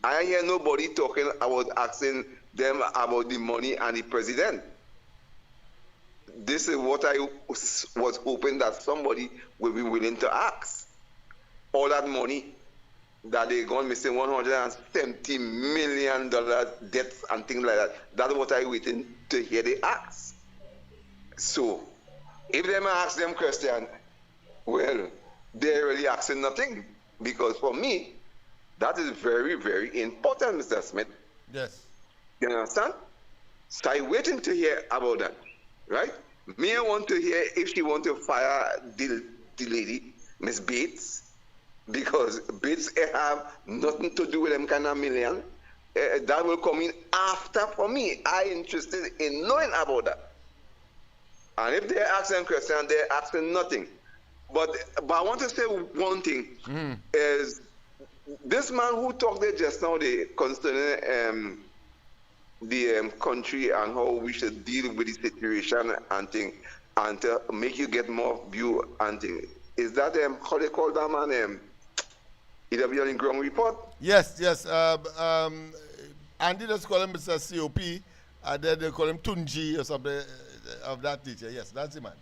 I hear nobody talking about asking them about the money and the president. This is what I was hoping that somebody will be willing to ask. All that money that they gone missing, $170 million debts and things like that. That's what I waiting to hear they ask. So, if they ask them question, well, they're really asking nothing. Because for me, that is very, very important, Mr. Smith. Yes. You understand? So I'm waiting to hear about that, right? Me, I want to hear if she want to fire the lady, Miss Bates, because Bates have nothing to do with them kind of million. That will come in after for me. I interested in knowing about that. And if they're asking questions, they're asking nothing. But I want to say one thing is this man who talked there just now, concerning the country and how we should deal with the situation and thing, and to make you get more view and thing. Is that how they call that man? Either be on the ground report? Yes. Andy just call him Mr. COP, and then they call him Tunji or something of that nature. Yes, that's the man.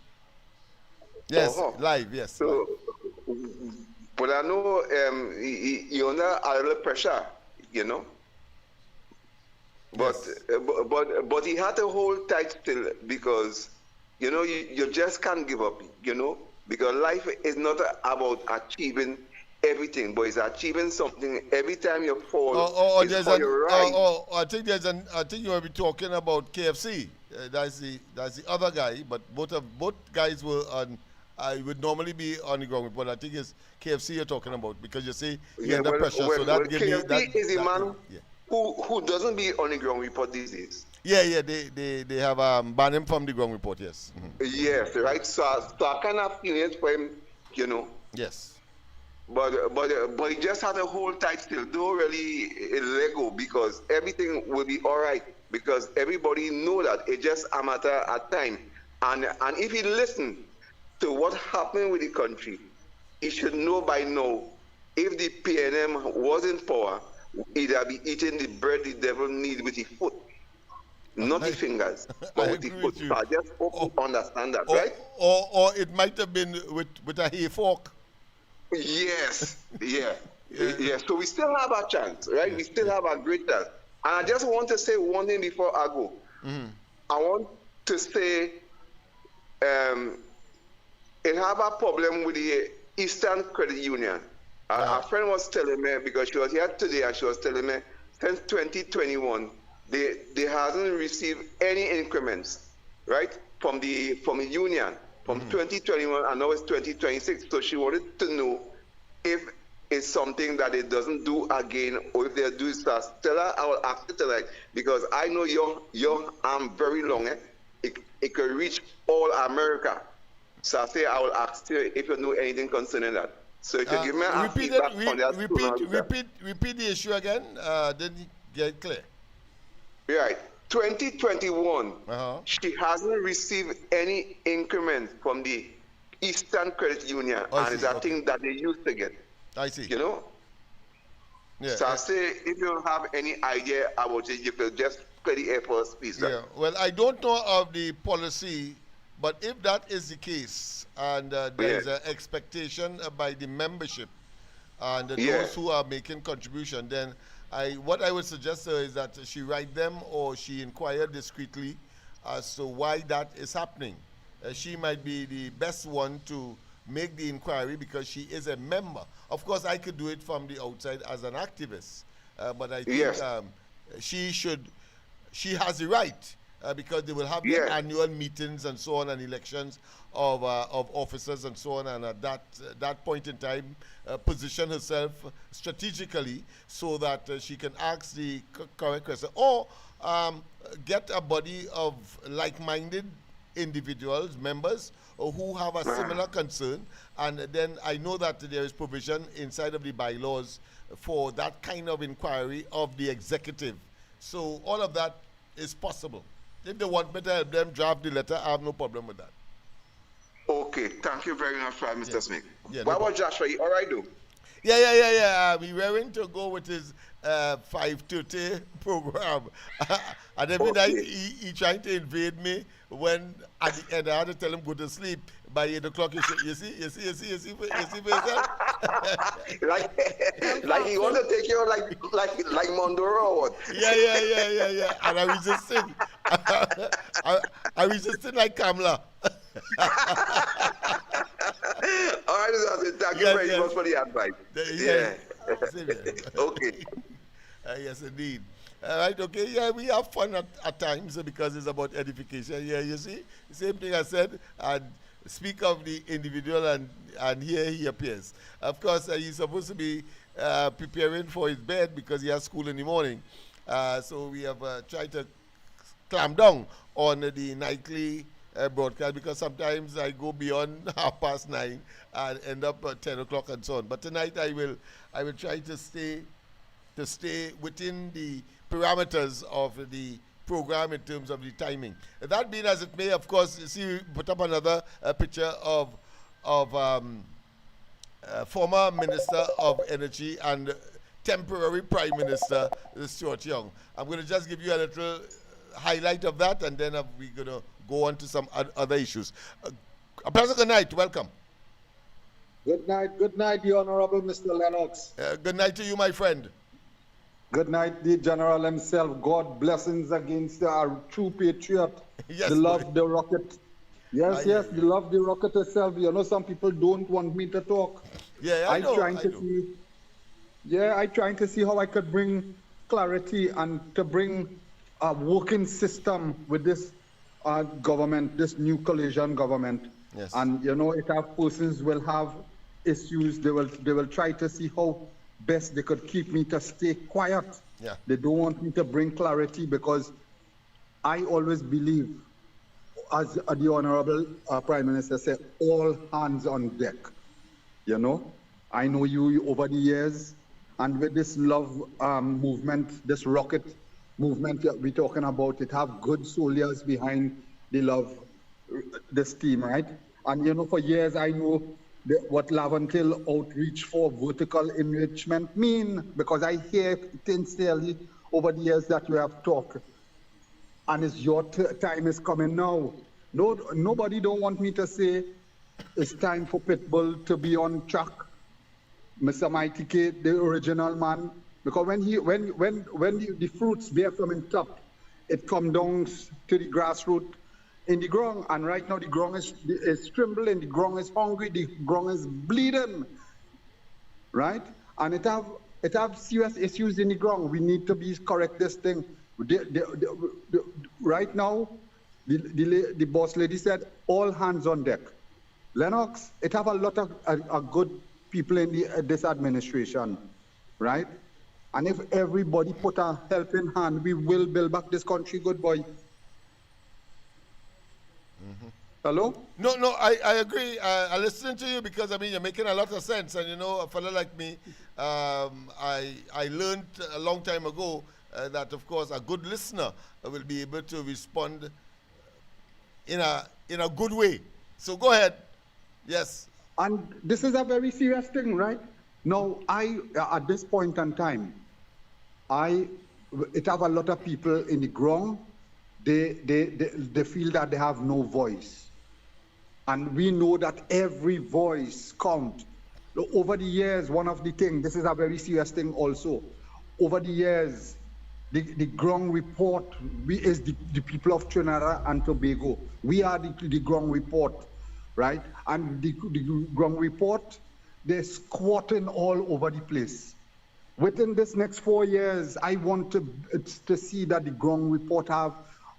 Yes, live, yes. So, but I know you're under a little pressure, you know. But but he had to hold tight still because, you know, you just can't give up, you know, because life is not about achieving everything, but it's achieving something every time you fall. I think I think you will be talking about KFC. That's the other guy, but both guys were on. I would normally be on the ground, but I think it's KFC you're talking about because you say you're under pressure. So that give me that. KFC is a man who doesn't be on the ground report these days. Yeah. They have banned him from the ground report. Yes. Mm-hmm. Yes, right. So I kind of feel it for him, you know. Yes. But he just had to hold tight still. Don't really let go because everything will be all right because everybody know that it's just a matter of time. And if he listen to what happened with the country, he should know by now if the PNM was in power, he'd be eating the bread the devil need with his foot. Not the fingers, but with the foot. So I just hope you understand that, right? Or it might have been with a hay fork. Yes, yeah. So we still have a chance, right? We still have a great chance. And I just want to say one thing before I go. Mm-hmm. I want to say it have a problem with the Eastern Credit Union. A friend was telling me, because she was here today, and she was telling me, since 2021, they hasn't received any increments, right, from the union, from 2021, and now it's 2026. So she wanted to know if it's something that it doesn't do again, or if they do start. Tell her, I will ask her tonight, because I know your arm very long. It could reach all America. So I say I will ask you if you know anything concerning that. So if you give me a feedback on that. Repeat the issue again. Didn't get clear. Right. 2021, she hasn't received any increment from the Eastern Credit Union, and it's a thing that they used to get. I see. You know? Yeah. So I say, if you don't have any idea about it, you could just play the Air Force piece. Yeah. Well, I don't know of the policy, but if that is the case, and there is an expectation by the membership and those who are making contribution, then what I would suggest to her is that she write them or she inquire discreetly as to why that is happening. she might be the best one to make the inquiry because she is a member. Of course, I could do it from the outside as an activist, but I think Yes. she has the right because they will have their annual meetings and so on and elections of officers and so on, and at that point in time position herself strategically so that she can ask the correct question or get a body of like-minded individuals, members who have a similar concern, and then I know that there is provision inside of the bylaws for that kind of inquiry of the executive. So all of that is possible. If they want me to help them draft the letter, I have no problem with that. Okay, thank you very much, Mr. Smith. Yeah, What no about Joshua? You all right, though? Yeah. We were going to go with his 5:30 program, and every night he trying to invade me. When at the end I had to tell him go to sleep. By 8 o'clock, you see for yourself. like he want to take you like Mondoro or what? Yeah. And I resisting. I resisting like Kamala. All right, thank you very much for the advice. Yeah. Okay. Yes, indeed. All right, okay. Yeah, we have fun at times because it's about edification. Yeah, you see, same thing I said. And speak of the individual, and here he appears. Of course, he's supposed to be preparing for his bed because he has school in the morning. So we have tried to clamp down on the nightly broadcast because sometimes I go beyond 9:30 and end up at 10 o'clock and so on. But tonight I will try to stay within the parameters of the program in terms of the timing. That being as it may, of course, you see, we put up another picture of former Minister of Energy and temporary Prime Minister Stuart Young. I'm going to just give you a little highlight of that, and then we're going to go on to some other issues. A pleasant good night. Welcome. Good night, the Honorable Mr. Lennox. Good night to you, my friend. Good night, the General himself. God blessings against our true patriot. Yes, the love the rocket. Yes, the love the rocket itself. You know, some people don't want me to talk. Yeah, I know. I'm trying to see how I could bring clarity and to bring a working system with this government, this new coalition government. Yes. And you know, if our persons will have issues, they will try to see how best they could keep me to stay quiet. Yeah. They don't want me to bring clarity because I always believe, as the Honorable Prime Minister said, all hands on deck. You know, I know you over the years, and with this love movement, this rocket movement that we're talking about, it have good soldiers behind the love, this team, right? And you know, for years I know what Lavantil outreach for vertical enrichment mean, because I hear sincerely over the years that you have talked, and it's your time is coming now. Nobody don't want me to say it's time for Pitbull to be on track. Mr. Mighty K, the original man, because when the fruits bear from the top, it come down to the grassroots in the ground, and right now the ground is trembling, the ground is hungry, the ground is bleeding, right? And it have serious issues in the ground. We need to correct this thing. Right now, the boss lady said all hands on deck. Lennox, it have a lot of good people in this administration, right? And if everybody put a helping hand, we will build back this country, good boy. Hello? No, I agree. I listen to you because, I mean, you're making a lot of sense. And, you know, a fellow like me, I learned a long time ago that, of course, a good listener will be able to respond in a good way. So go ahead. Yes. And this is a very serious thing, right? Now, at this point in time, it have a lot of people in the ground. They feel that they have no voice. And we know that every voice counts. Over the years, one of the things, this is a very serious thing also. Over the years, the ground report, we is the people of Trinidad and Tobago. We are the ground report, right? And the ground report, they're squatting all over the place. Within this next 4 years, I want to see that the ground report have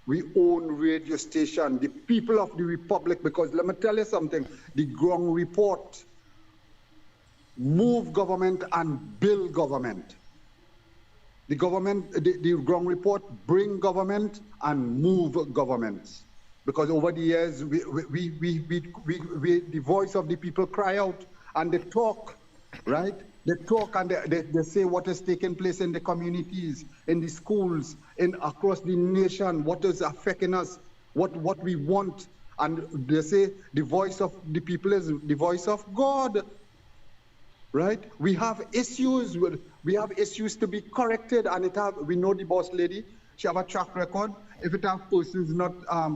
we own radio station, the people of the republic, because let me tell you something, the ground report move government and build government. The government, the ground report bring government and move governments. Because over the years, the voice of the people cry out and they talk, right? They talk and they say what is taking place in the communities, in the schools, across the nation, what is affecting us, what we want. And they say the voice of the people is the voice of God, right? We have issues to be corrected, and we know the boss lady, she have a track record. If it have persons not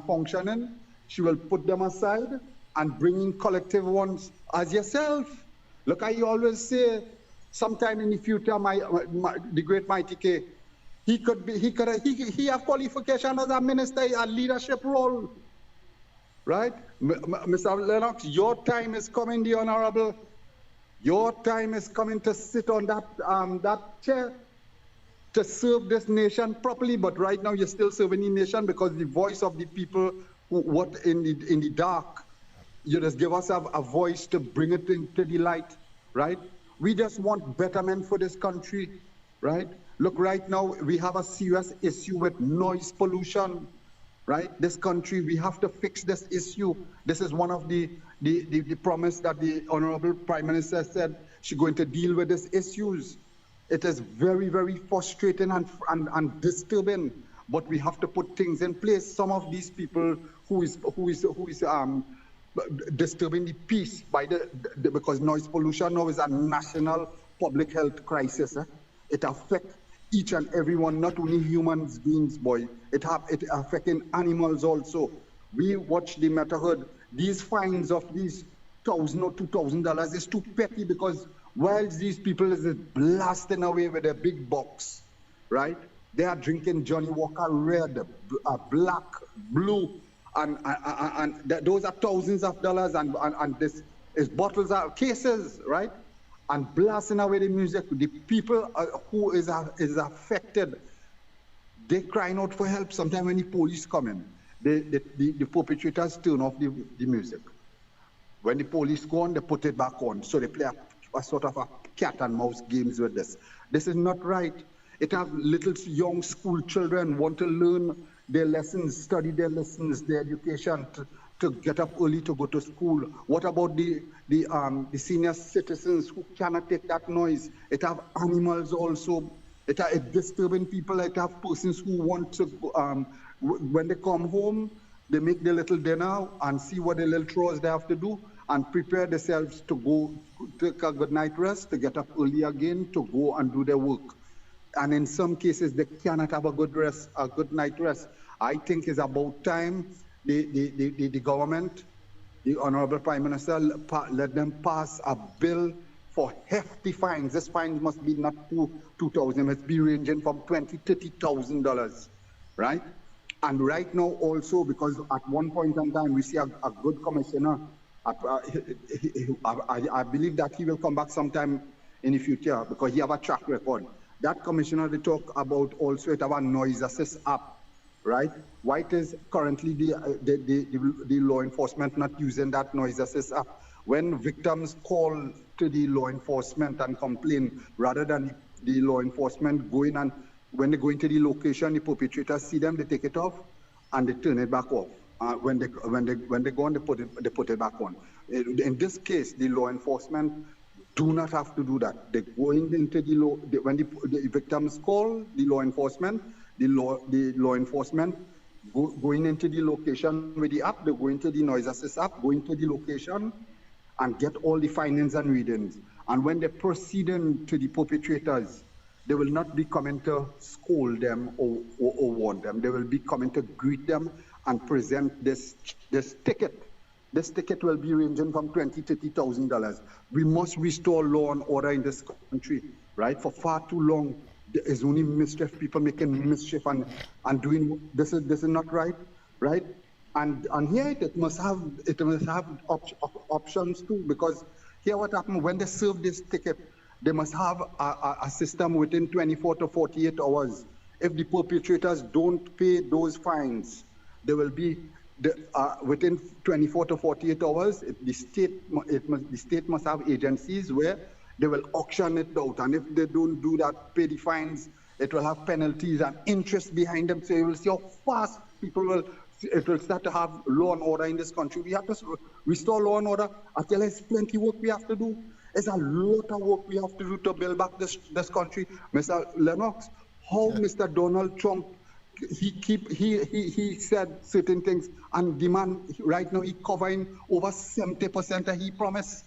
functioning, she will put them aside and bring in collective ones as yourself. Look, I always say, sometime in the future, the great mighty K, he have qualification as a minister, a leadership role, right? Mr. Lennox, your time is coming, the Honorable. Your time is coming to sit on that chair to serve this nation properly. But right now, you're still serving the nation because the voice of the people who in the dark, you just give us a voice to bring it into the light, right? We just want betterment for this country, right? Look, right now, we have a serious issue with noise pollution, right? This country, we have to fix this issue. This is one of the promise that the Honorable Prime Minister said she's going to deal with these issues. It is very, very frustrating and disturbing, but we have to put things in place. Some of these people who is disturbing the peace because noise pollution now is a national public health crisis. It affects each and everyone, not only human beings, boy. It affecting animals also. We watch the matterhood. These fines of these $1,000 or $2,000 is too petty, because whilst these people is blasting away with their big box, right? They are drinking Johnny Walker Red, black, blue, and those are thousands of dollars, and this is bottles are cases, right? And blasting away the music. The people who is affected, they crying out for help. Sometimes when the police come in, the perpetrators turn off the music. When the police go on, they put it back on. So they play a sort of a cat and mouse games with this. This is not right. It have little young school children want to learn their lessons, study their lessons, their education, to get up early to go to school. What about the senior citizens who cannot take that noise? It have animals also. It disturbing people. It have persons who want to, when they come home, they make their little dinner and see what the little chores they have to do and prepare themselves to go take a good night rest, to get up early again, to go and do their work. And in some cases, they cannot have a good night rest. I think it's about time the government, the Honorable Prime Minister, let them pass a bill for hefty fines. This fine must be not $2,000, it must be ranging from $20,000 to $30,000, right? And right now also, because at one point in time, we see a good commissioner, I believe that he will come back sometime in the future because he have a track record. That commissioner, they talk about also it have a noise assist app, right? Why it is currently the law enforcement not using that noise assist app? When victims call to the law enforcement and complain, rather than the law enforcement going and when they go into the location, the perpetrators see them, they take it off and they turn it back off. When they go on, they put it back on. In this case, the law enforcement do not have to do that. They go into when the victims call the law enforcement, the law enforcement going into the location with the app, they go into the noise assist app, go into the location and get all the findings and readings. And when they proceed to the perpetrators, they will not be coming to scold them or warn them. They will be coming to greet them and present this ticket. This ticket will be ranging from $20,000 to $30,000. We must restore law and order in this country, right? For far too long, there is only mischief, people making mischief and doing this is not right, right? And here it must have options too, because here what happened when they serve this ticket, they must have a system within 24 to 48 hours. If the perpetrators don't pay those fines, there will be within 24 to 48 hours. The state must have agencies where they will auction it out, and if they don't do that, pay the fines, it will have penalties and interest behind them. So you will see how fast it will start to have law and order in this country. We have to restore law and order. I tell you, there's plenty of work we have to do. There's a lot of work we have to do to build back this country. Mr. Lennox, how Mr. Donald Trump, he said certain things, and the man right now he covering over 70% that he promised,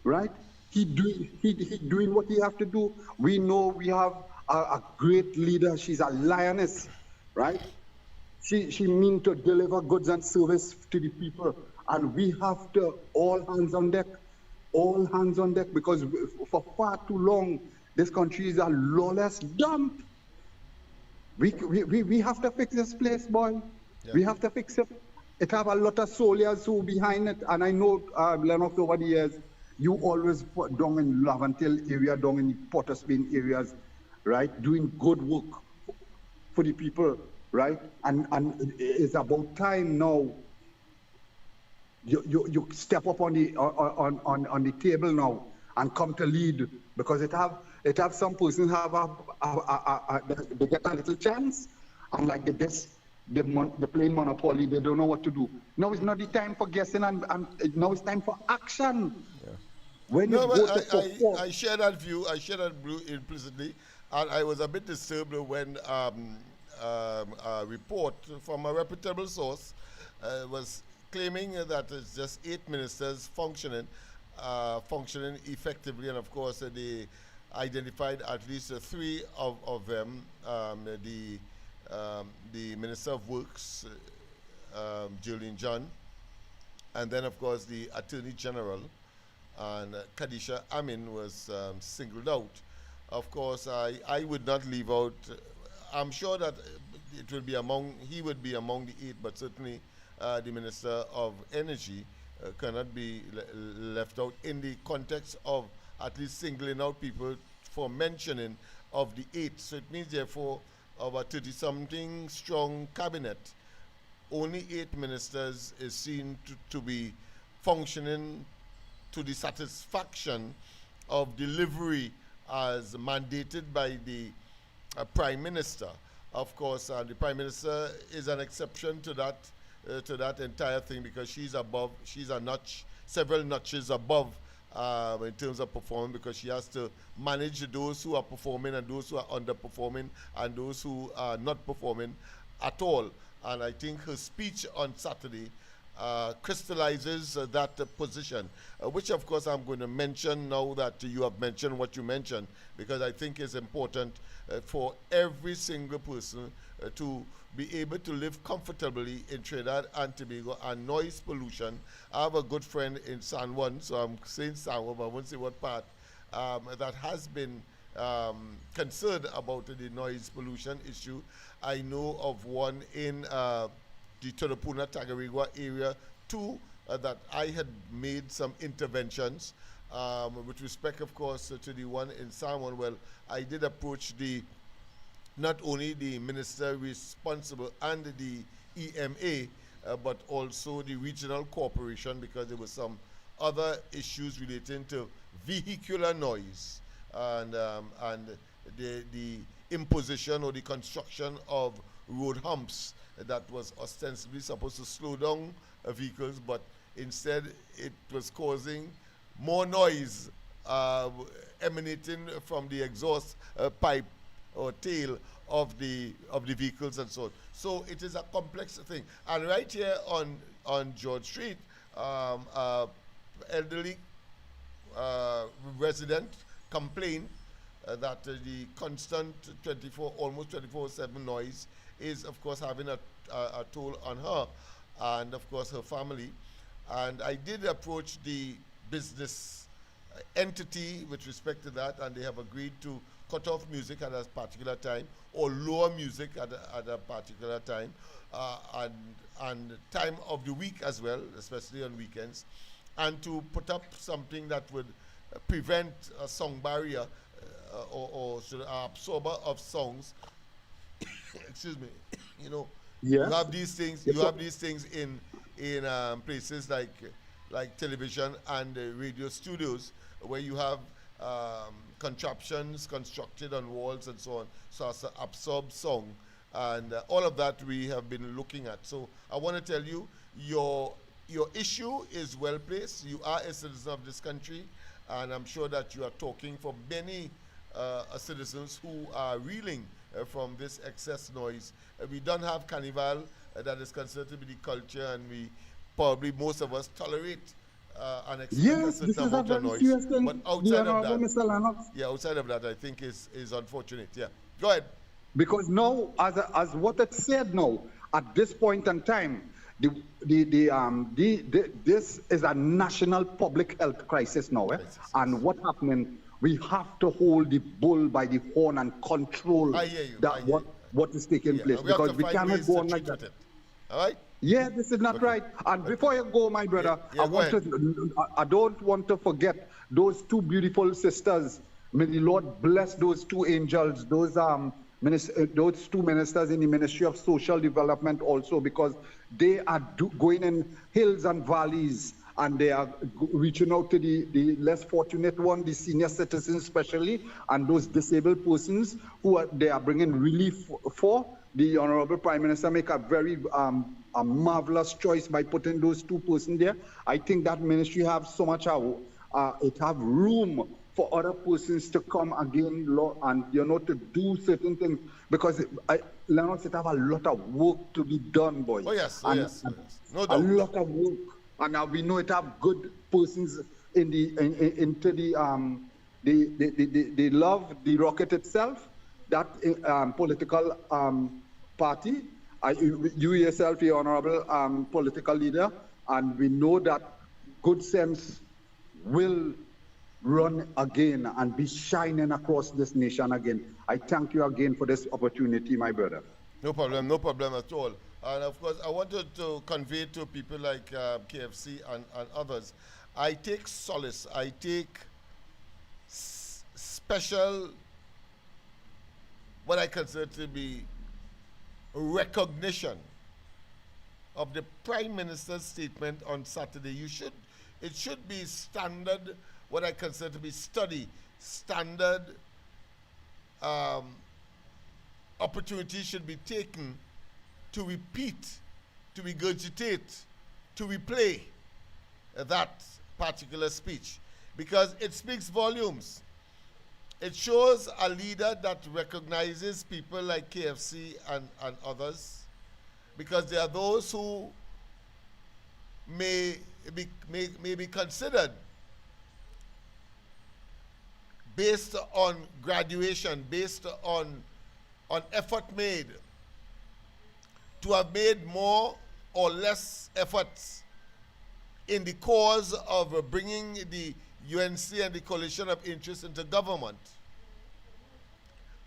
right? He doing what he have to do. We know we have a great leader. She's a lioness, right? She mean to deliver goods and service to the people, and we have to all hands on deck, because for far too long this country is a lawless dump. We have to fix this place, boy. Yeah. We have to fix it. It have a lot of soldiers who behind it, and I know Lennox over the years, you always put down in Laventille area, down in the Potter Spain areas, right, doing good work for the people, right? And it's about time now. You step up on the table now and come to lead, because it have some persons they get a little chance, and like the playing Monopoly, they don't know what to do. Now it's not the time for guessing, and now it's time for action. Yeah. When no, but I share that view. I share that view implicitly, and I was a bit disturbed when a report from a reputable source was claiming that it's just 8 ministers functioning effectively, and of course they identified at least 3 of them, the Minister of Works, Julian John, and then of course the Attorney General, and Khadija Amin was singled out. Of course, I would not leave out, I'm sure that he would be among the 8, but certainly the Minister of Energy cannot be left out in the context of at least singling out people for mentioning of the 8. So it means therefore of a 30-something strong cabinet, only 8 ministers is seen to be functioning to the satisfaction of delivery as mandated by the Prime Minister. Of course, the Prime Minister is an exception to that entire thing, because she's a notch, several notches above in terms of performing, because she has to manage those who are performing and those who are underperforming and those who are not performing at all. And I think her speech on Saturday crystallizes that position, which of course I'm going to mention now that you have mentioned what you mentioned, because I think it's important for every single person to be able to live comfortably in Trinidad and Tobago. And noise pollution, I have a good friend in San Juan, so I'm saying San Juan, but I won't say what part, that has been concerned about the noise pollution issue. I know of one in the Todopuna, Tagarigua area too, that I had made some interventions with respect, of course, to the one in San Juan. Well, I did approach not only the minister responsible and the EMA, but also the regional corporation, because there were some other issues relating to vehicular noise and the imposition or the construction of road humps that was ostensibly supposed to slow down vehicles, but instead it was causing more noise emanating from the exhaust pipe or tail of the vehicles and so on. So it is a complex thing. And right here on George Street, elderly resident complained that the constant almost 24/7 noise is of course having a toll on her and of course her family. And I did approach the business entity with respect to that, and they have agreed to cut off music at a particular time or lower music at a particular time, and time of the week as well, especially on weekends, and to put up something that would prevent a song barrier or should absorber of songs. Excuse me. You know, Yes. you have these things. Yes, You sir. have these things in places like television and radio studios where you have contraptions constructed on walls and so on, so as to absorb song, and all of that we have been looking at. So I want to tell you, your issue is well placed. You are a citizen of this country, and I'm sure that you are talking for many citizens who are reeling from this excess noise. We don't have carnival that is considered to be the culture, and we probably most of us tolerate and expect a Yes, certain this is a amount of very noise. serious thing, But the outside of Honorable that, Mr. Lennox. yeah, outside of that, I think is unfortunate. Yeah, go ahead. Because now, as what it said now, at this point in time, this is a national public health crisis now. Crisis, yes. And what happening, we have to hold the bull by the horn and control I hear you, that I hear you. what is taking Yeah, place. and we have Because to we find cannot ways go to on like treat with that. it. All right. Yeah, this is not Okay. right. And before you go, my brother, Yeah, go ahead. I don't want to forget those two beautiful sisters. May the Lord bless those two angels, those two ministers in the Ministry of Social Development also, because they are going in hills and valleys, and they are reaching out to the less fortunate one, the senior citizens especially, and those disabled persons they are bringing relief for. The Honorable Prime Minister make a very a marvelous choice by putting those two persons there. I think that ministry have so much, it have room for other persons to come again, and to do certain things, because Lennox, it have a lot of work to be done, boy. Oh yes, oh, And yes, oh, yes. No a doubt. lot of work, and now we know it have good persons into they love the rocket itself, that political party. You yourself, the honorable political leader, and we know that good sense will run again and be shining across this nation again. I thank you again for this opportunity, my brother. No problem at all. And of course, I wanted to convey to people like KFC and others, I take solace, I take special, what I consider to be recognition of the Prime Minister's statement on Saturday. It should be standard, what I consider to be standard opportunities should be taken to repeat, to regurgitate, to replay that particular speech, because it speaks volumes. It shows a leader that recognizes people like KFC and others, because there are those who may be considered based on graduation, based on effort made, to have made more or less efforts in the cause of bringing the UNC and the coalition of interests into government,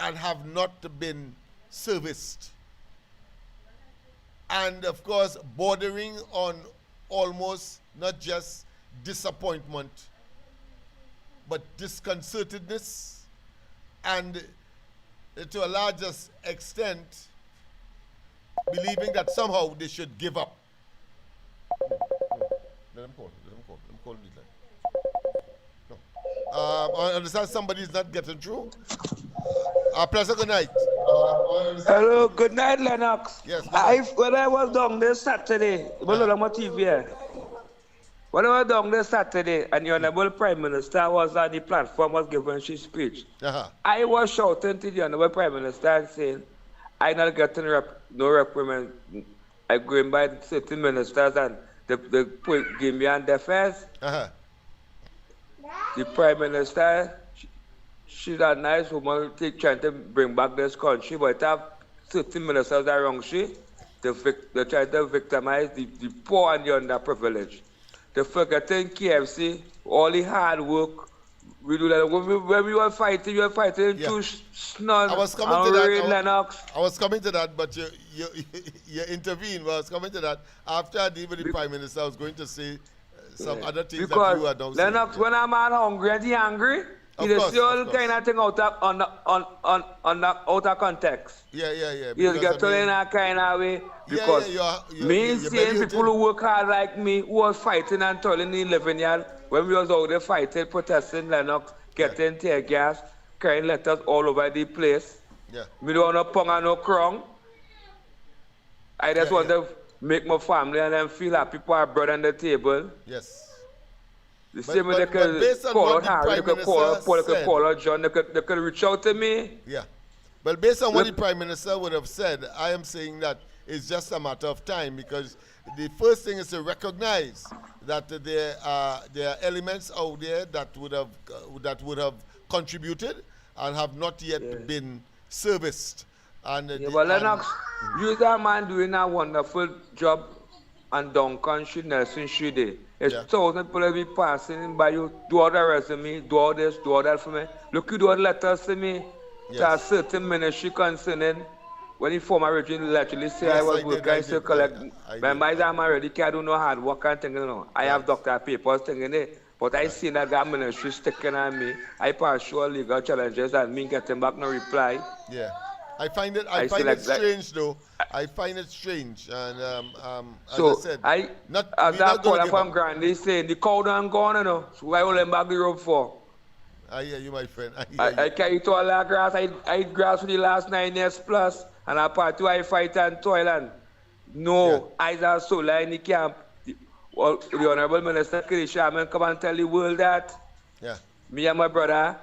and have not been serviced. And of course, bordering on almost not just disappointment, but disconcertedness, and to a larger extent, believing that somehow they should give up. Let them call this line. No. I understand somebody is not getting through. Pleasant good night. Hello, good night, Lennox. Yes, good night. When I was down this Saturday, when I was on TV, when I was down this Saturday, and the Honorable Prime Minister was on the platform, was giving his speech, I was shouting to the Honorable Prime Minister and saying, I'm not getting no reprimand. I going by certain ministers and they give me on the face. The Prime Minister, she's a nice woman trying to bring back this country, but have certain ministers are wrong. They try to victimize the poor and the underprivileged. They're forgetting KFC, all the hard work We do that. When we were fighting, you were fighting Yeah. too snug. I was coming to that. Lennox. I was coming to that, but you you intervened. Well, I was coming to that after I deal with the Prime Minister. I was going to say some other things Because that you are now Lennox, saying. when a man hungry and he angry, Of he course, just see all of course. kind of thing out of context. Yeah. He just because, get I told in mean, a kind of way because me you're seeing meditating. people who work hard like me who was fighting and toiling in 11 years when we was out there fighting, protesting Lennox, getting tear gas, carrying letters all over the place. Yeah. Me don't want no pong and no crown. I just want to make my family and them feel happy for our bread on the table. Yes. The same way they but based could on call what out the Harry, they Prime could call out Paul, they Minister could call out John, they could reach out to me. Yeah. Well, based on what the Look- Prime Minister would have said, I am saying that it's just a matter of time because the first thing is to recognize that there are elements out there that would have contributed and have not yet been serviced. And But Lennox, you that man doing a wonderful job and Duncan should Nelson should they. It's thousand people will be passing by you, do all the resume, do all this, do all that for me. Look, you do all the letters to me. To a certain ministry concerning when he former regime literally say I was working, I still collect. My I'm already I don't know hard work and things, you know. I have doctor papers thinking it. But I seen that ministry sticking on me. I pursue legal challenges and me getting back no reply. Yeah. I find it strange though. I find it strange, and as I said, I call up from Grandy saying the cow done gone, you know. So I hold them back the rope for. I hear you, my friend. I carry to all that grass. I eat grass for the last 9 years plus, and I part two I fight and toil and no eyes are so in the camp. The Honorable Minister Kiri Sharman come and tell the world that me and my brother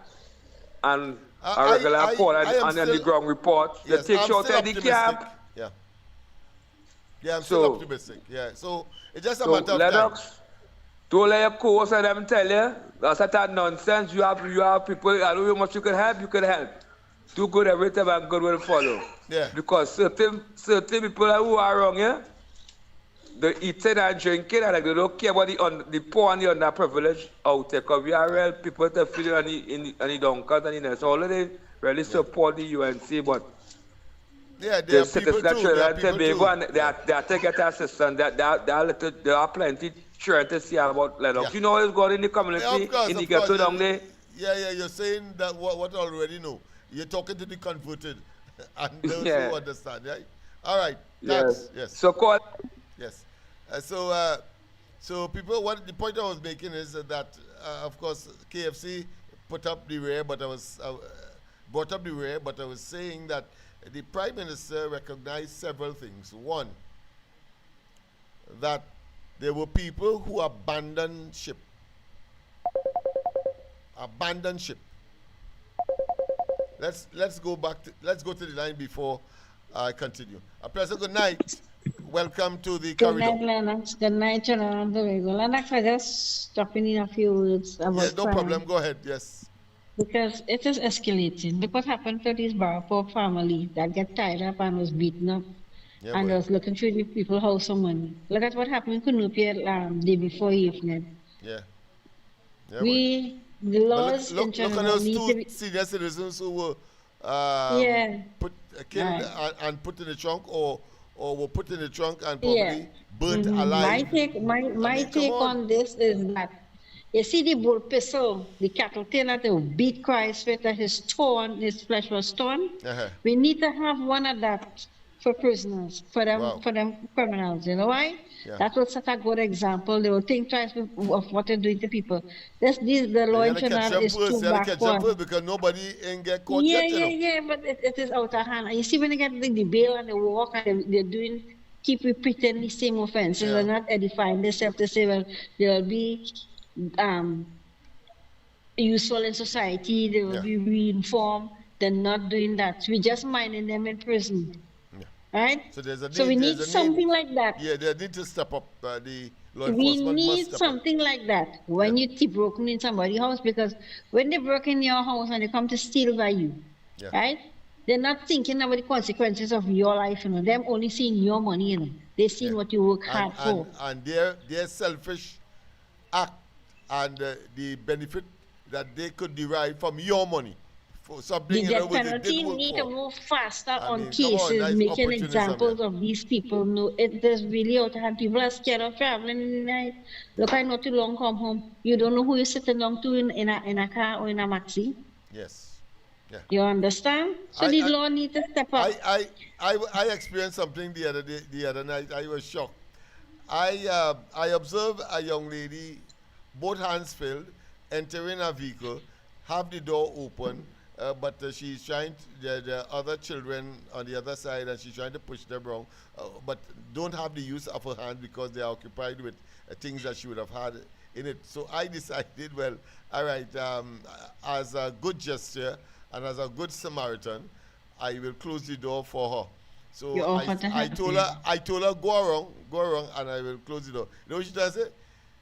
and a regular Paul and then the ground report. Yes, they take you out of the camp. Yeah, I'm still optimistic. Yeah, so it's just a matter of time. Don't let your co-host and them tell you that's that nonsense. You have people. I don't know how much you can help. You can help. Do good every time and God will follow. Yeah. Because certain people who are wrong, they eating and drinking and they don't care about the poor and the underprivileged out there. Because we are real people to feel in the Dunkers and in the so they really support the UNC, but the citizens of Trinidad and Tobago and they are to get assistance. There are plenty trying to see about Lennox. You know what's going on in the community, in the ghetto down there? Yeah, you're saying that what I already know. You're talking to the converted and those who understand, right? All right, thanks. Yes. So call. Yes. So people, what the point I was making is that, of course, KFC put up the rear, but brought up the rear, but I was saying that the Prime Minister recognized several things. One, that there were people who abandoned ship. Let's go to the line before I continue. A pleasant good night. Welcome to the corridor. Good night, Lennox. Good night, Jonathan. Lennox, I just stopping in a few words about no problem. Go ahead. Yes. Because it is escalating. Look what happened to this Barapur family that get tied up and was beaten up and was looking through the people's house for money. Look at what happened in Kunupia day before evening. Yeah. The laws in look at those two senior citizens who were killed and put in the trunk or were put in the trunk and probably burnt alive. My take on this is that you see the bull pistol, the cattle tail that they beat Christ with, that his flesh was torn. We need to have one of that for prisoners, for them criminals. You know why? That will set a good example. They will think twice of what they're doing to people. The law in Trinidad is too backward. Because nobody ain't get caught yet. But it is out of hand. And you see when they get the bail and they walk and they're keep repeating the same offenses. They're not edifying themselves to say, well, they'll be useful in society, they will be reinformed. They're not doing that. We're just minding them in prison. Right? So we need something like that. Yeah, they need to step up. The law enforcement we need something like that when you keep broken in somebody's house, because when they break in your house and they come to steal by you, right? They're not thinking about the consequences of your life, you know. Them only seeing your money, you know. They seeing what you work hard for. And their selfish act and the benefit that they could derive from your money for something The you know death what they penalty did work need for. to move faster I on mean, come on, cases, nice making opportunism, examples yeah. of these people. No, it is really out of hand. People are scared of traveling in the night. Look, I not too long come home. You don't know who you're sitting down to in a car or in a maxi. Yes. Yeah. You understand? So the law needs to step up. I experienced something the other night. I was shocked. I observed a young lady, both hands filled, entering a vehicle, have the door open, but she's trying the other children on the other side, and she's trying to push them wrong, but don't have the use of her hand because they are occupied with things that she would have had in it. So I decided, well, all right, as a good gesture and as a good Samaritan, I will close the door for her. So I told her, go around, and I will close the door. You know what she does it?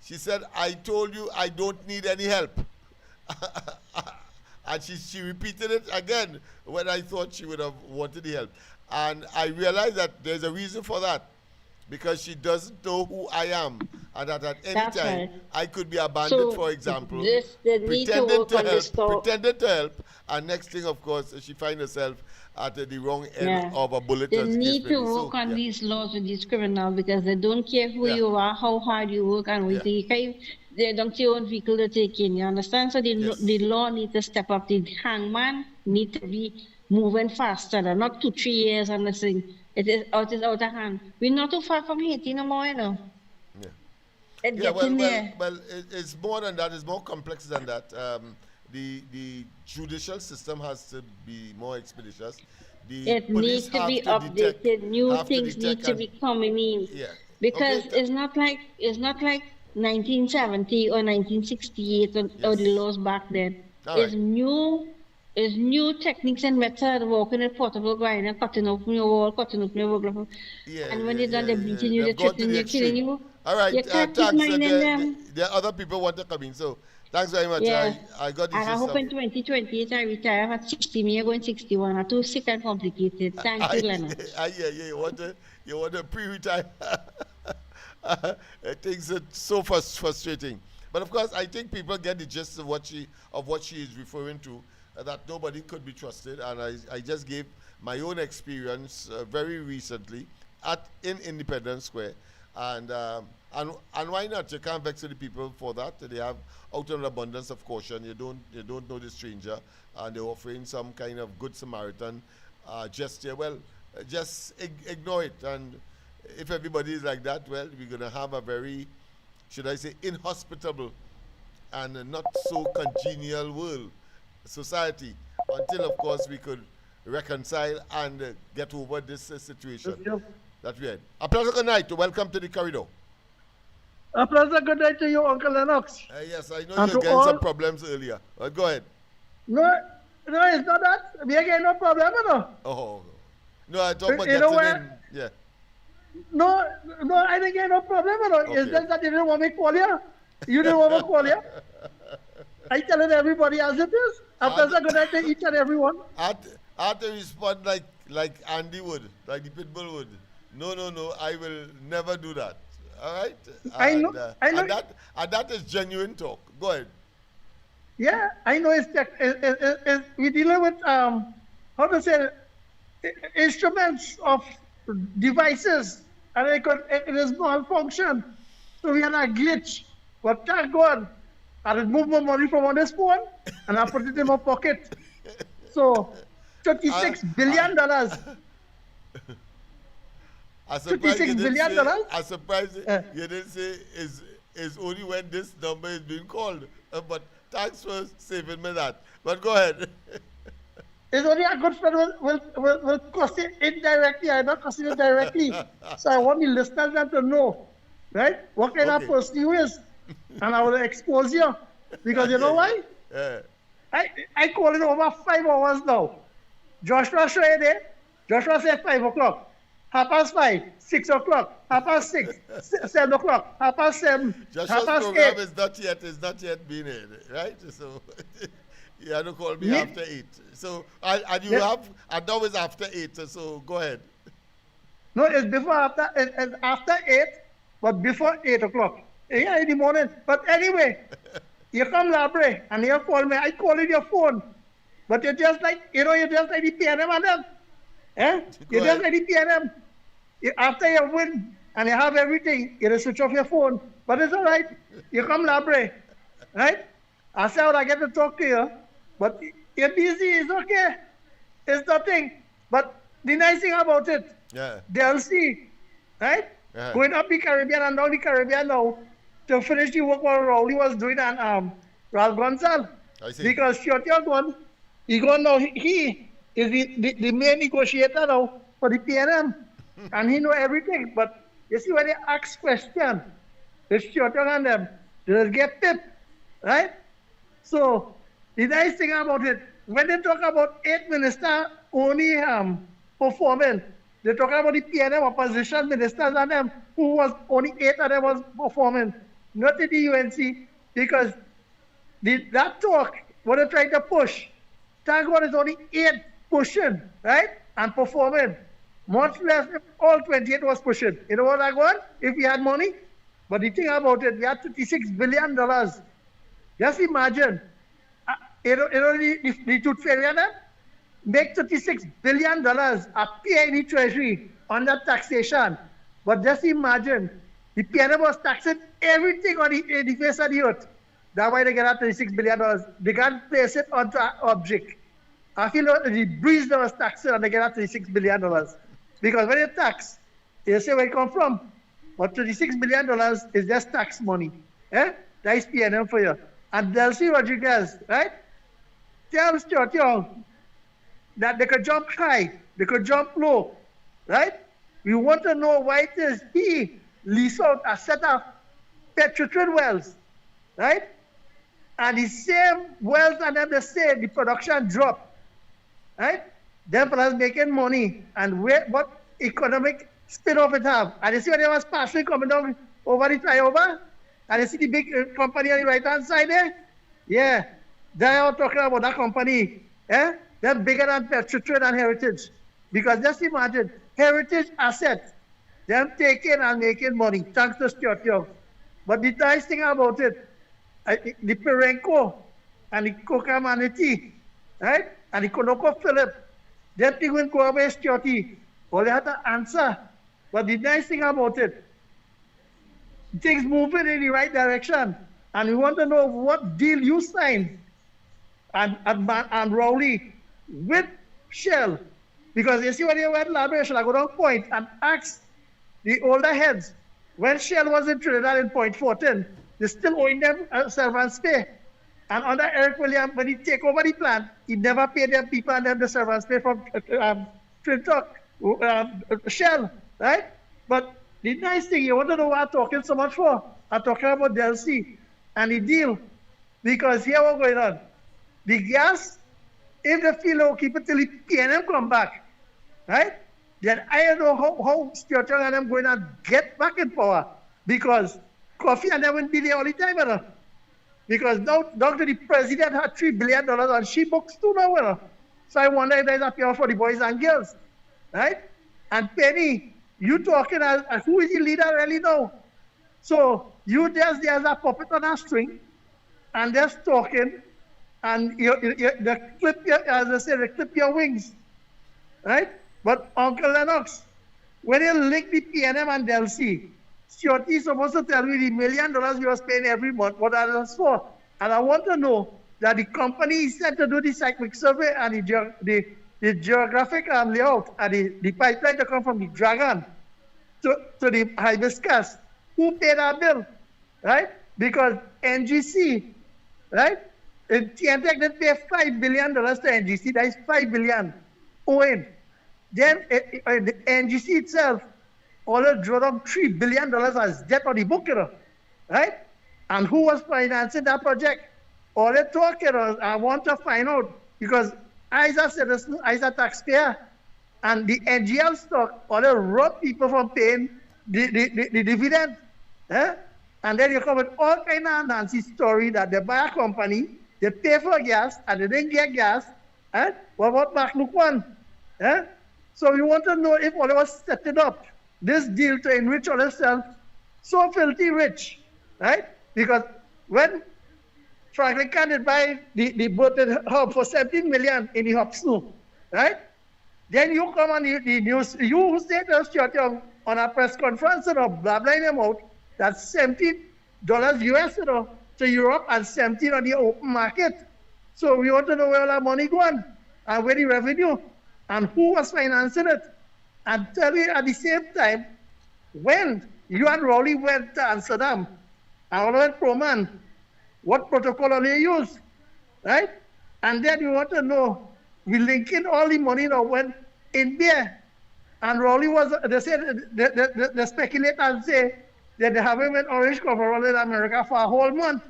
She said, I told you I don't need any help. And she repeated it again when I thought she would have wanted the help. And I realized that there's a reason for that. Because she doesn't know who I am. And that at any time, I could be abandoned, for example, pretending to help, and next thing, of course, she finds herself at the wrong end of a bullet. They need to work on these laws with these criminals because they don't care who you are, how hard you work, and what they don't see your own vehicle to take in. You understand? So the law needs to step up. The hangman need to be moving faster. Not 2-3 years on this thing. It is out of hand. We're not too far from Haiti no more, you know. Well, it's more than that. It's more complex than that. The judicial system has to be more expeditious. It needs to be updated. New things need to be coming in. Because it's not like 1970 or 1968 or the laws back then. It's new techniques and methods, working in portable grinder, cutting open your wall, cutting open your wall. And when they're done, they're beating you, they're tripping you, killing you. All right, you can't thanks. keep minding them. There are other people want to come in, so thanks very much. Yeah. I got this. And I hope in 2028 I retire at 60, me going 61. I'm too sick and complicated. Thank you, Lennox. You want to pre-retire? Things are so frustrating. But of course, I think people get the gist of what she is referring to. That nobody could be trusted, and I just gave my own experience very recently in Independence Square, and why not? You can't vex the people for that. They have out of an abundance of caution. You don't know the stranger, and they're offering some kind of good Samaritan gesture. Well, just ignore it, and if everybody is like that, well, we're gonna have a very, should I say, inhospitable and not so congenial world. Society, until of course we could reconcile and get over this situation that we had. A pleasant good night. Welcome to the corridor. A pleasant good night to you, Uncle Lennox. Yes, I know you had some problems earlier. Go ahead. No, it's not that. We are getting no problem, no. Oh, no, I talk about getting in. Yeah. No, I didn't get no problem, no. Okay. It's just that you didn't want me to call you. You didn't want me to call you. I telling everybody as it is. A pleasant good night to each and everyone. I have to respond like Andy would, like the Pitbull would. No, I will never do that. All right? I know. And that is genuine talk. Go ahead. Yeah, I know we're dealing with, how to say, instruments of devices, and it is malfunction. So we had a glitch. But thank God, I removed my money from on this phone, and I put it in my pocket. So, $36 billion. $36 billion. I'm surprised you didn't say is only when this number is being called. But thanks for saving me that. But go ahead. It's only a good friend will cost it indirectly. I'm not costing it directly. So I want the listeners to know, right? What kind of person you is. And I will expose you. Because you know why? I call it over 5 hours now. Joshua said it. Joshua said 5 o'clock. 5:30, 6 o'clock, 6:30, 7 o'clock, 7:30. Joshua's program is not yet been in, right? So you have to call me after 8. So and you have, and now it's after 8. So go ahead. No, it's after 8, but before 8 o'clock. Yeah, in the morning. But anyway, you come Labre and you call me, I call in your phone. But you're just like, you just like the PNM and them. Eh? You're just like the PNM. After you win and you have everything, you just switch off your phone. But it's all right. You come Labre. Right? I say, I get to talk to you. But you're busy, it's okay. It's nothing. But the nice thing about it, they'll see, right? Going up the Caribbean and down the Caribbean now to finish the work what Rowley was doing and Ralph Gonzal. Because Shorty gone, he gone now, he is the main negotiator now for the PNM. And he know everything. But you see when they ask questions, the Shorty and them, they'll get pipped, right? So the nice thing about it, when they talk about 8 ministers only performing, they talk about the PNM opposition ministers and them who was only 8 of them was performing, not in the UNC, because that talk, what they're trying to push, thank God it's only 8 pushing, right, and performing. Much less if all 28 was pushing. You know what I want? If we had money, but the thing about it, we had $36 billion. Just imagine, the tooth fairy make $36 billion appear in the treasury under taxation. But just imagine, the PNM was taxing everything on the face of the earth. That's why they get that $36 billion. They can't place it onto an object. I feel like the breeze that was taxing and they get that $36 billion. Because when you tax, you say where it come from. But $36 billion is just tax money. Eh? That is PNM for you. And Delcy Rodriguez, right? Tell Stuart Young that they could jump high, they could jump low, right? We want to know why it is he leased out a set of petrotrid wells, right? And the same wells and then they say the production dropped, right? Them fellas making money and what economic spin-off it have. And you see when they was partially coming down over the flyover, and you see the big company on the right-hand side there? Yeah, they are talking about that company. Eh? They're bigger than Petrotrid and Heritage. Because just imagine, Heritage assets, them taking and making money, thanks to Stuart Young. But the nice thing about it, the Perenco and the Coca Manatee, right? And the Konoko Philip, them things will go away, Stuarty. Well, they had to answer. But the nice thing about it, things moving in the right direction. And we want to know what deal you signed and Rowley with Shell. Because you see when you went to Labration, I go down point and ask the older heads, when Shell was in Trinidad in Point 14, they still owing them servants pay. And under Eric Williams, when he take over the plant, he never paid them people and them the servants pay from Trinidad, Shell, right? But the nice thing, you want to know what I'm talking so much for? I'm talking about Delcy and the deal. Because here what's going on. The gas, if the feel keep it till the PNM come back, right? Then I don't know how Stuart Young and them going to get back in power. Because coffee and them will be there all the time, you know? Because now the president had $3 billion on she books too now, you know? So I wonder if there's a pair for the boys and girls, right? And Penny, you talking as who is the leader really now? So you there's a puppet on a string, and just talking, and they clip your, as I said, they clip your wings, right? But Uncle Lennox, when you link the PNM and Delcy, Stuarty is supposed to tell me the $1 million you are paying every month, what that is for. And I want to know that the company is set to do the seismic survey and the geographic layout and the pipeline to come from the Dragon to the Hibiscus. Who paid our bill, right? Because NGC, right? TNTEC did pay $5 billion to NGC. That is $5 billion owing. Then the NGC itself already drew down $3 billion as debt on the book, you know, right? And who was financing that project? All they talk, you know, I want to find out because as a citizen, as a taxpayer, and the NGL stock, all they rob people from paying the dividend. Eh? And then you come with all kind of Nancy story that they buy a company, they pay for gas, and they didn't get gas. Eh? What about McLuhan one? Eh? So we want to know if all was setting up this deal to enrich themselves so filthy rich, right? Because when Franklin Cannon buy the boat hub for 17 million in the hub snow, right? Then you come on the news, you say to on a press conference, blah blah them out, that's $17 US, to Europe and 17 on the open market. So we want to know where all that money going and where the revenue and who was financing it. And tell you at the same time, when you and Rowley went to Amsterdam and went Proman, what protocol are they use, right? And then you want to know, we linking all the money now went in there. And Rowley was, they said, the speculators say that they haven't went orange coverall in America for a whole month.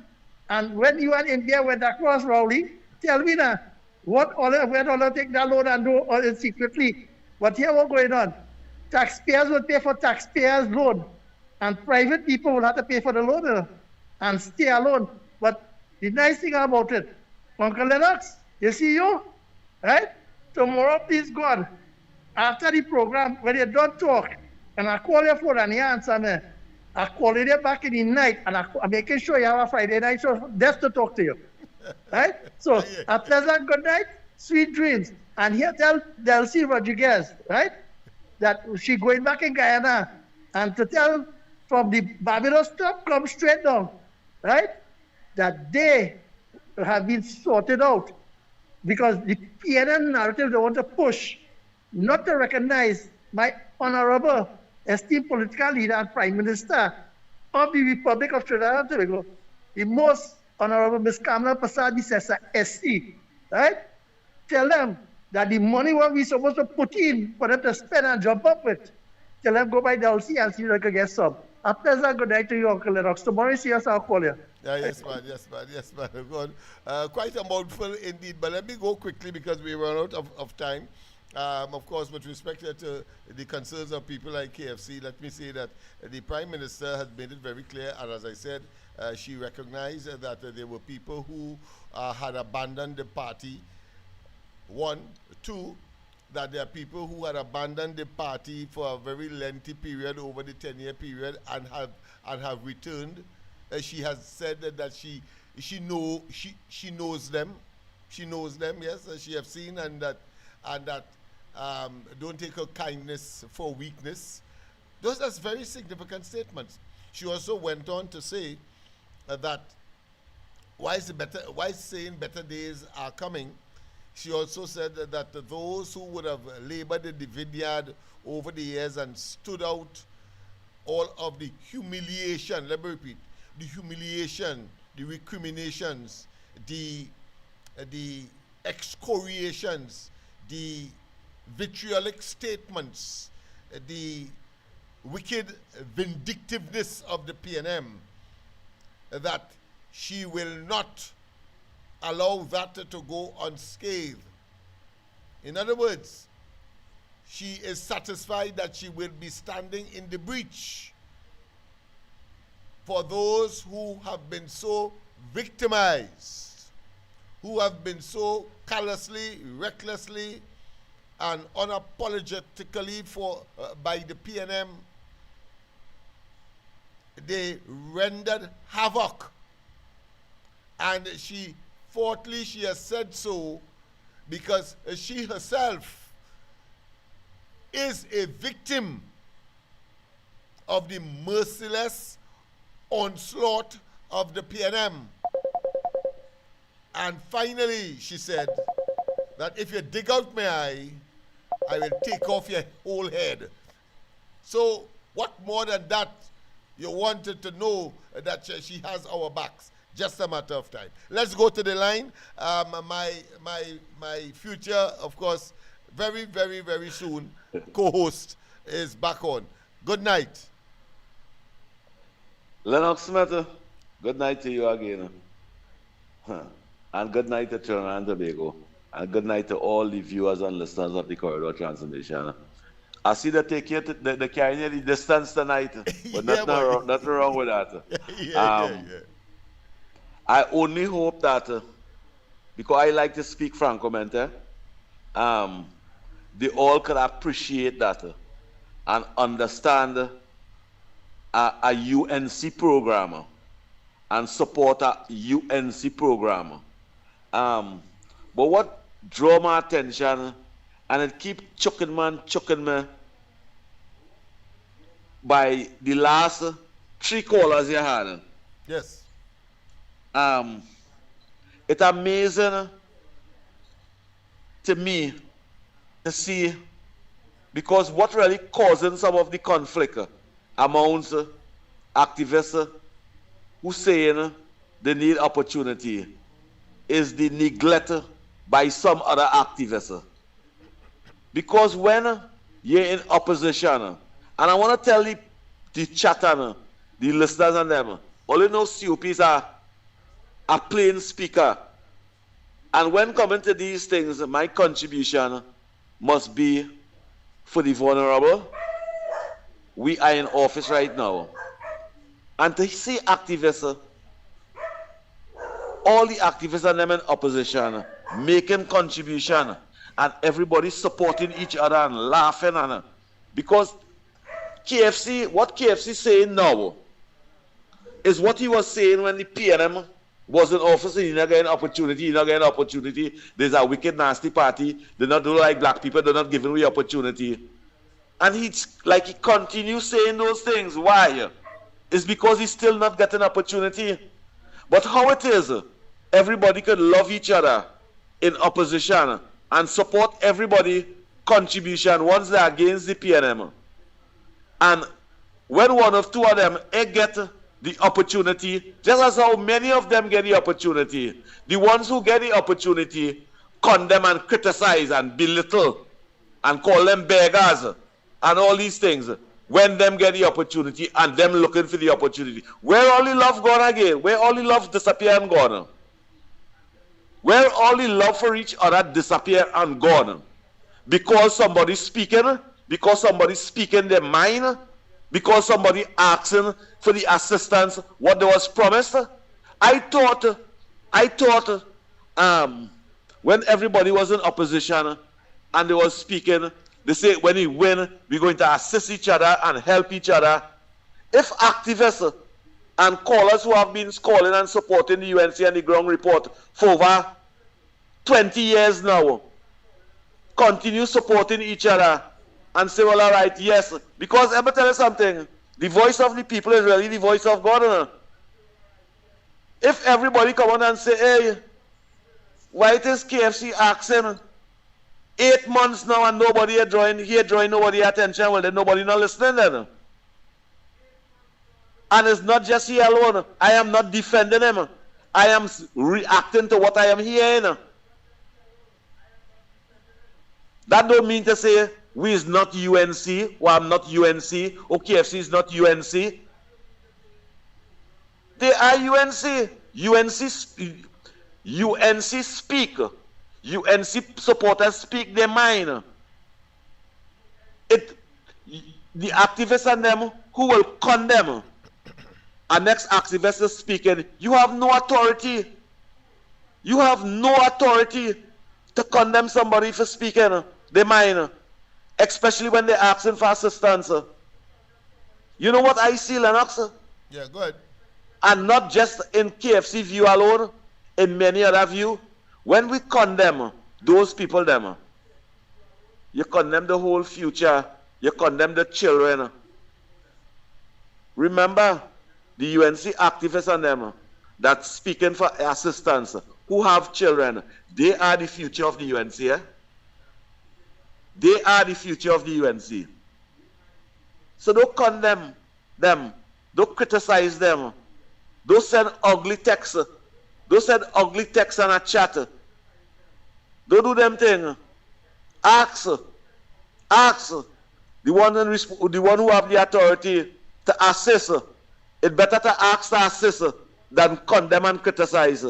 And when you and India went across Rowley, tell me now, where all they take that loan and do all it secretly? But here what's going on? Taxpayers will pay for taxpayers' loan, and private people will have to pay for the loan and stay alone. But the nice thing about it, Uncle Lennox, you see you, right? Tomorrow, please God, after the program, when you don't talk, and I call your phone and you answer me, I call you back in the night, and I'm making sure you have a Friday night show just to talk to you, right? So, a pleasant good night, sweet dreams. And here tell Delcy Rodriguez, right, that she going back in Guyana, and to tell from the Barbados top, come straight down, right, that they have been sorted out because the PNM narrative they want to push, not to recognize my honorable esteemed political leader and Prime Minister of the Republic of Trinidad and Tobago, the most honorable Ms. Kamala Prasad Sessa, SC, right? Tell them that the money what we supposed to put in for them to spend and jump up with, tell them go by Dulcie and see if they can get some. A pleasant good night to you, Uncle Lennox. Tomorrow, see us, I'll call you. Yes, man. Good. Quite a mouthful indeed, but let me go quickly because we run out of time. Of course, with respect to the concerns of people like KFC, let me say that the Prime Minister has made it very clear, and as I said, she recognized that there were people who had abandoned the party. One. Two, that there are people who had abandoned the party for a very lengthy period over the 10-year period and have returned. She has said that she knows them. She knows them, yes, as she have seen, and that don't take her kindness for weakness. Those are very significant statements. She also went on to say that why saying better days are coming. She also said that those who would have labored in the vineyard over the years and stood out all of the humiliation, let me repeat, the humiliation, the recriminations, the excoriations, the vitriolic statements, the wicked vindictiveness of the PNM, that she will not allow that to go unscathed. In other words, she is satisfied that she will be standing in the breach for those who have been so victimized, who have been so callously, recklessly, and unapologetically by the PNM. They rendered havoc. And fourthly, she has said so because she herself is a victim of the merciless onslaught of the PNM. And finally, she said that if you dig out my eye, I will take off your whole head. So what more than that you wanted to know that she has our backs? Just a matter of time. Let's go to the line. My future, of course, very, very, very soon, co-host is back on. Good night. Lennox Smith, good night to you again. And good night to Trinidad and Tobago. And good night to all the viewers and listeners of the Corridor Transformation. I see that they carry the distance tonight, but nothing wrong with that. Yeah. I only hope that, because I like to speak Franco-Mente, they all could appreciate that and understand a UNC program and support a UNC program. But what drew my attention, and it keep choking me, by the last 3 callers you had. Yes. It's amazing to me to see, because what really causing some of the conflict amongst activists who saying they need opportunity is the neglect by some other activists. Because when you're in opposition, and I want to tell the chatter, the listeners and them, all you know COPs are a plain speaker. And when coming to these things, my contribution must be for the vulnerable. We are in office right now. And to see activists, all the activists and them in opposition, making contribution, and everybody supporting each other and laughing, and because KFC, what KFC saying now is what he was saying when the PNM was in office. He's not getting opportunity, he's not getting opportunity. There's a wicked, nasty party. They not do like black people, they're not giving away opportunity. And he continues saying those things. Why? It's because he's still not getting opportunity. But how it is, everybody could love each other in opposition and support everybody contribution once they're against the PNM. And when one of 2 of them get the opportunity, just as how many of them get the opportunity, the ones who get the opportunity condemn and criticize and belittle and call them beggars and all these things when them get the opportunity and them looking for the opportunity. Where all the love gone again? Where all the love disappear and gone? Where all the love for each other disappear and gone? Because somebody's speaking, because somebody's speaking their mind, because somebody asking for the assistance what they was promised. I thought when everybody was in opposition and they was speaking, they say when we win, we're going to assist each other and help each other. If activists and callers who have been calling and supporting the UNC and the ground report for over 20 years now continue supporting each other and say, well, all right, yes, because let me tell you something, the voice of the people is really the voice of God. If everybody come on and say, hey, why is KFC asking 8 months now and nobody here drawing nobody attention, well, then nobody not listening then. And it's not just here alone. I am not defending him. I am reacting to what I am hearing. That don't mean to say we is not UNC, or I'm not UNC, or KFC is not UNC. They are UNC. UNC speak. UNC supporters speak their mind. The activists and them who will condemn our next activist is speaking, you have no authority. You have no authority to condemn somebody for speaking their mind, especially when they're asking for assistance. You know what I see, Lennox? Yeah, go ahead. And not just in KFC view alone, in many other view, when we condemn those people, you condemn the whole future, you condemn the children. Remember, the UNC activists and them that speaking for assistance, who have children, they are the future of the UNC. They are the future of the UNC. So don't condemn them, don't criticize them, don't send ugly texts, don't send ugly texts and a chat. Don't do them thing. Ask the one who have the authority to assist. It's better to ask to assist than condemn and criticize.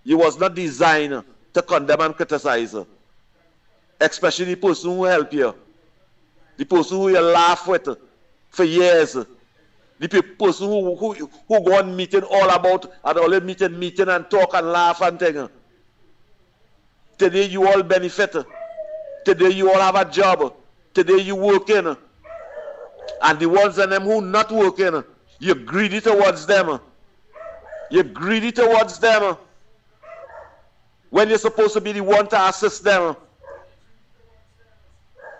You was not designed to condemn and criticize. Especially the person who help you. The person who you laugh with for years. The person who go on meeting all about and all meeting and talk and laugh and thing. Today you all benefit. Today you all have a job. Today you working. And the ones of them who not working, you're greedy towards them. You're greedy towards them when you're supposed to be the one to assist them.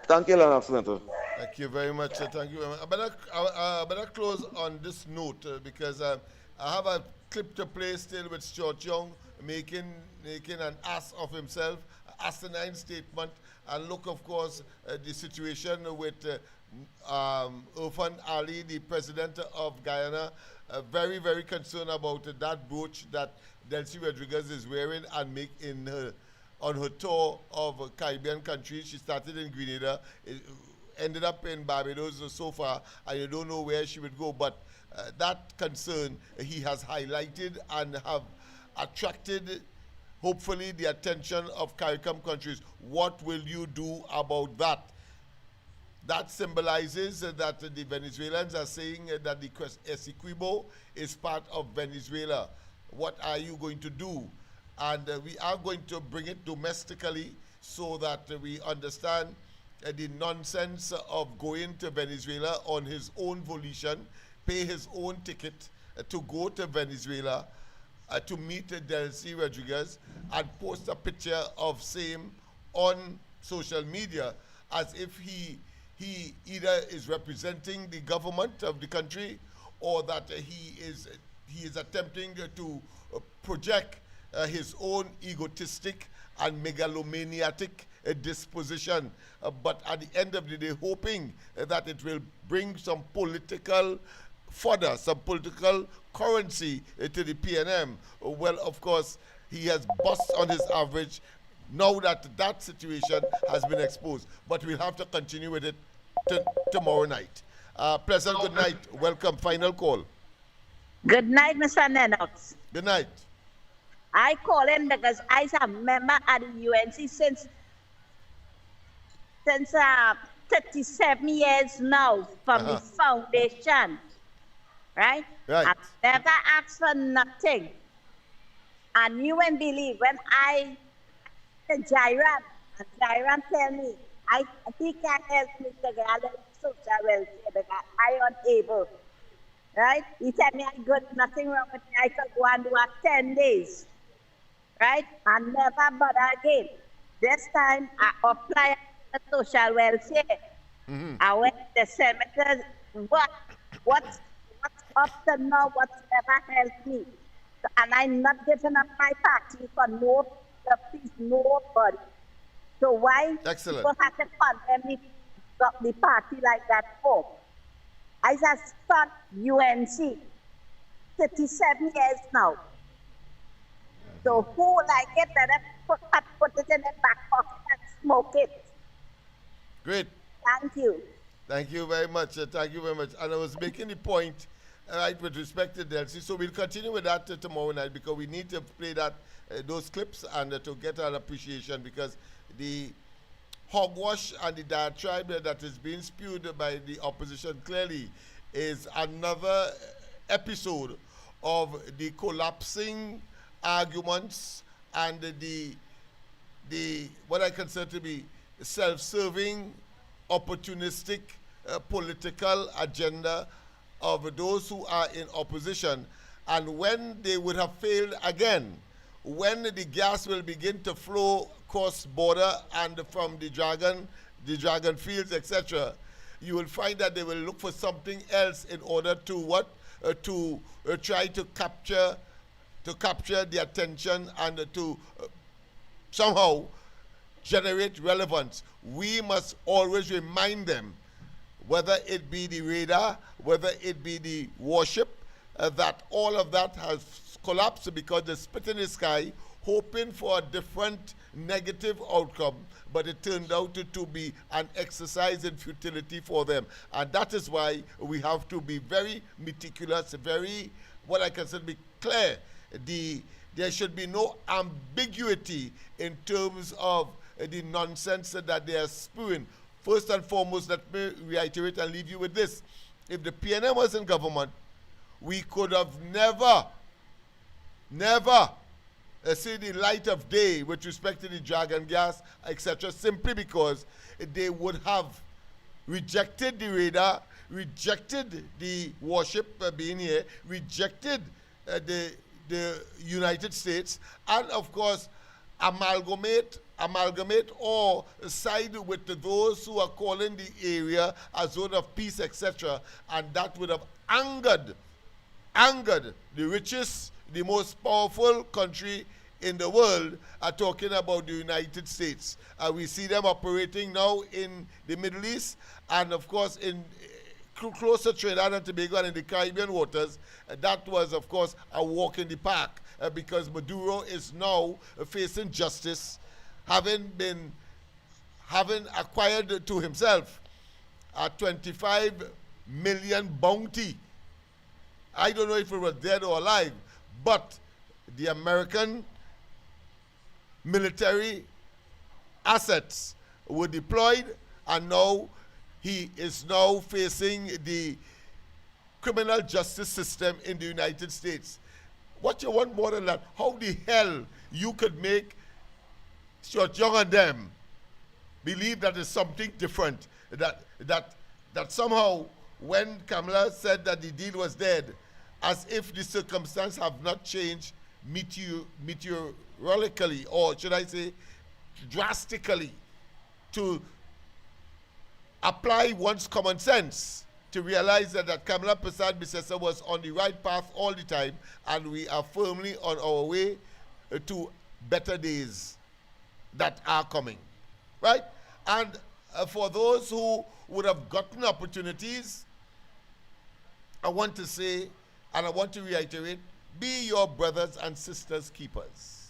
Thank you, Lennox. Thank you very much. Thank you very much. I better close on this note because I have a clip to play still with Stuart Young making an ass of himself, asinine statement, and look, of course, the situation with Irfan Ali, the president of Guyana, very, very concerned about that brooch that Delcy Rodriguez is wearing and make in her on her tour of Caribbean countries. She started in Grenada, ended up in Barbados so far, and you don't know where she would go. But that concern he has highlighted and have attracted, hopefully, the attention of CARICOM countries. What will you do about that? That symbolizes that the Venezuelans are saying that the Essequibo is part of Venezuela. What are you going to do? And we are going to bring it domestically so that we understand the nonsense of going to Venezuela on his own volition, pay his own ticket to go to Venezuela to meet Delcy Rodriguez and post a picture of same on social media as if he either is representing the government of the country or that he is attempting to project his own egotistic and megalomaniac disposition, but at the end of the day hoping that it will bring some political fodder, some political currency to the PNM. Well, of course, he has bust on his average now that that situation has been exposed. But we'll have to continue with it tomorrow night. Pleasant good night. Welcome. Final call. Good night, Mr. Lennox. Good night. I call in because I am a member at the UNC since 37 years now from the foundation. Right? I've never asked for nothing. And you won't believe when I said Jairam, and Jairam tell me he can't help me to get a little social welfare because I unable. Right? He told me I got nothing wrong with me. I could go and do a 10 days. Right? And never bother again. This time I applied for social welfare. I went to the cemetery. What's up to now? What's never helped me? So, and I'm not giving up my party for nobody. So why people have to condemn the party like that for? I just start UNC 37 years now. So who like it, better put it in the back pocket and smoke it. Great. Thank you. Thank you very much. Thank you very much. And I was making the point, right, with respect to Delcy. So we'll continue with that tomorrow night because we need to play that those clips and to get an appreciation because the hogwash and the diatribe that is being spewed by the opposition clearly is another episode of the collapsing arguments and the what I consider to be self-serving, opportunistic political agenda of those who are in opposition. And when they would have failed again, when the gas will begin to flow cross border and from the dragon fields, etc., you will find that they will look for something else in order to try to capture the attention and to somehow generate relevance. We must always remind them, whether it be the radar, whether it be the warship, that all of that has collapsed because they spit in the sky, hoping for a different negative outcome, but it turned out to be an exercise in futility for them. And that is why we have to be very meticulous, very, what I consider be clear. There should be no ambiguity in terms of the nonsense that they are spewing. First and foremost, let me reiterate and leave you with this. If the PNM was in government, we could have never see the light of day with respect to the dragon gas, etc., simply because they would have rejected the radar, rejected the warship being here, rejected the United States, and of course amalgamate or side with those who are calling the area a zone of peace, etc. And that would have angered the richest, the most powerful country in the world, are talking about the United States. We see them operating now in the Middle East, and of course in closer to Trinidad and Tobago and in the Caribbean waters. That was, of course, a walk in the park, because Maduro is now facing justice, having acquired to himself a 25 million bounty. I don't know if it was dead or alive, but the American military assets were deployed, and now he is now facing the criminal justice system in the United States. What you want more than that? How the hell you could make Stuart Young and them believe that is something different, that somehow when Kamala said that the deal was dead, as if the circumstances have not changed meteorologically, or should I say drastically, to apply one's common sense to realize that Kamala Persad-Bissessar was on the right path all the time, and we are firmly on our way to better days that are coming, right? And for those who would have gotten opportunities, I want to say, and I want to reiterate, be your brothers and sisters keepers.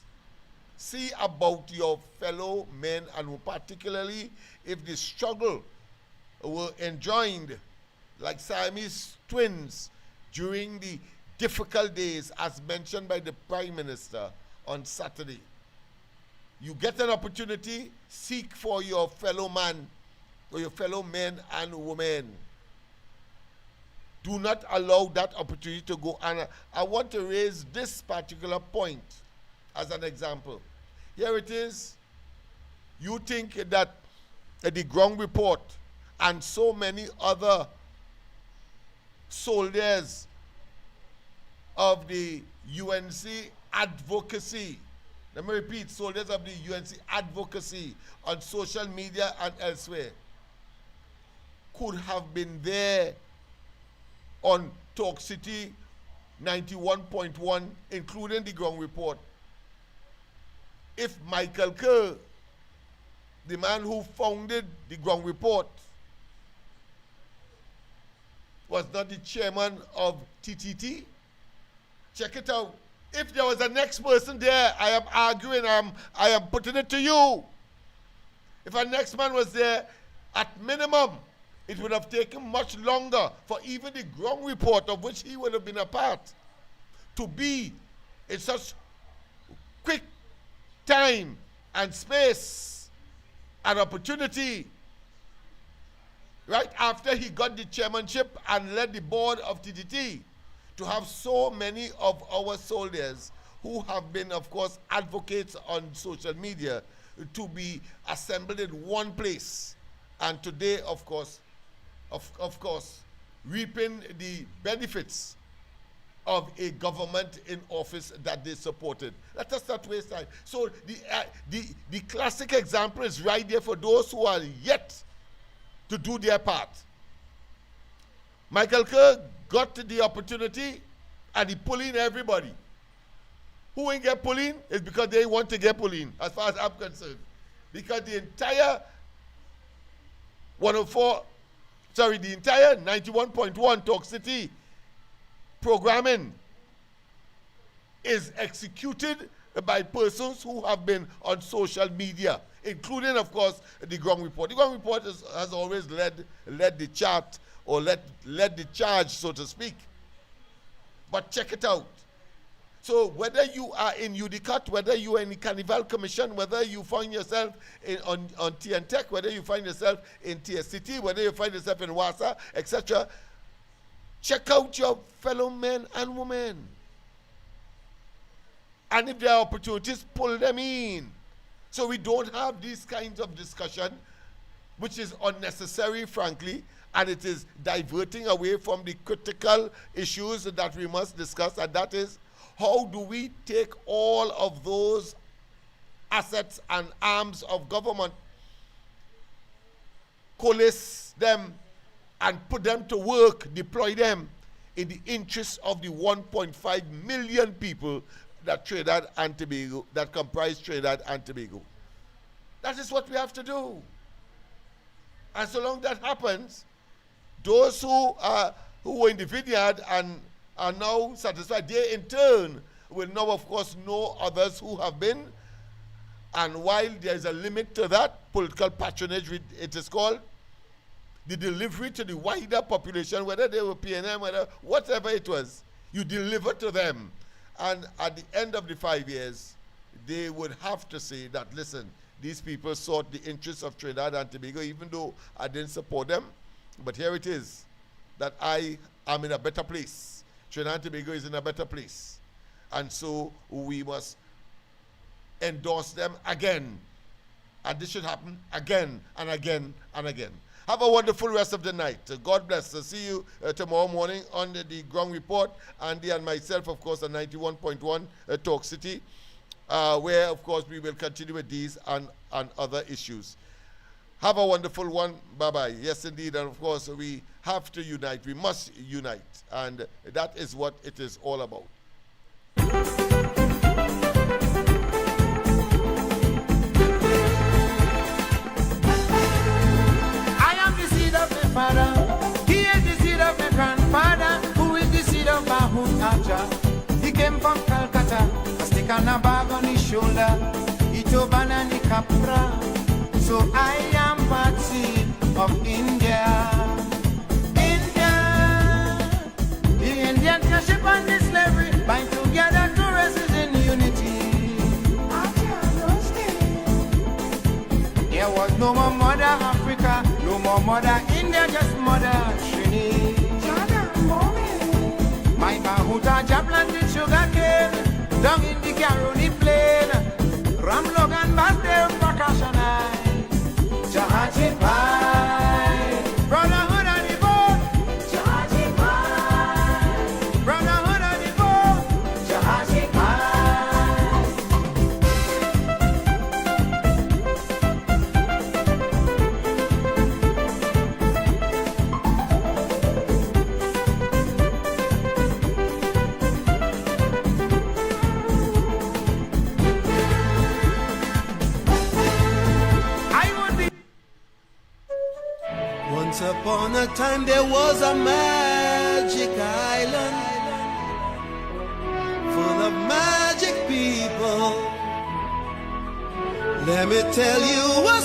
See about your fellow men, and particularly if the struggle were enjoined like Siamese twins during the difficult days, as mentioned by the Prime Minister on Saturday. You get an opportunity, seek for your fellow man or your fellow men and women. Do not allow that opportunity to go. And I want to raise this particular point as an example. Here it is. You think that the ground report and so many other soldiers of the UNC advocacy, let me repeat, soldiers of the UNC advocacy on social media and elsewhere, could have been there on Talk City 91.1, including the ground report, if Michael Kerr, the man who founded the ground report, was not the chairman of TTT. Check it out. If there was a next person there, I am arguing, I am putting it to you. If a next man was there, at minimum, it would have taken much longer for even the ground report, of which he would have been a part, to be in such quick time and space and opportunity, right after he got the chairmanship and led the board of TTT, to have so many of our soldiers who have been, of course, advocates on social media, to be assembled in one place. And today, of course, reaping the benefits of a government in office that they supported. Let us not waste time. So the classic example is right there for those who are yet to do their part. Michael Kerr got the opportunity and he pull in everybody. Who ain't get pull in is because they want to get pull in, as far as I'm concerned. Because the entire the entire 91.1 Talk City programming is executed by persons who have been on social media, including, of course, the ground report. The ground report has always led the chart, or led the charge, so to speak. But check it out. So whether you are in UDCAT, whether you are in the Carnival Commission, whether you find yourself on TNTech, whether you find yourself in TSCT, whether you find yourself in WASA, etc., check out your fellow men and women. And if there are opportunities, pull them in. So we don't have these kinds of discussion, which is unnecessary, frankly, and it is diverting away from the critical issues that we must discuss, and that is, How do we take all of those assets and arms of government, coalesce them, and put them to work, deploy them in the interest of the 1.5 million people that Trinidad and Tobago, that comprise Trinidad and Tobago? That is what we have to do. And so long that happens, those who were in the vineyard and are now satisfied, they in turn will now, of course, know others who have been. And while there is a limit to that, political patronage, it is called, the delivery to the wider population, whether they were PNM, whatever it was, you deliver to them. And at the end of the 5 years, they would have to say that, listen, these people sought the interests of Trinidad and Tobago, even though I didn't support them. But here it is, that I am in a better place. Trinidad and Tobago is in a better place. And so we must endorse them again. And this should happen again and again and again. Have a wonderful rest of the night. God bless. See you tomorrow morning on the Ground Report. Andy and myself, of course, on 91.1 Talk City, where, of course, we will continue with these and other issues. Have a wonderful one. Bye-bye. Yes, indeed. And, of course, we have to unite. We must unite. And that is what it is all about. Father, he is the seed of my grandfather, who is the seed of Bahutaja. He came from Calcutta, a stick and a bag on his shoulder, Ito banana capra. So I am part seed of India. India, the Indian ship and the slavery bind together two races in unity. There was no more mother Africa, no more mother India, just mother Trini. My Bahutaja planted sugar cane down in the Caroni plain. Ram Logan Bastel Prakashanai. Jahaji Pai. Brotherhood and the boat. Jahaji Pai. Brotherhood and the boat. Jahaji Pai. Once upon a time there was a magic island full of magic people. Let me tell you a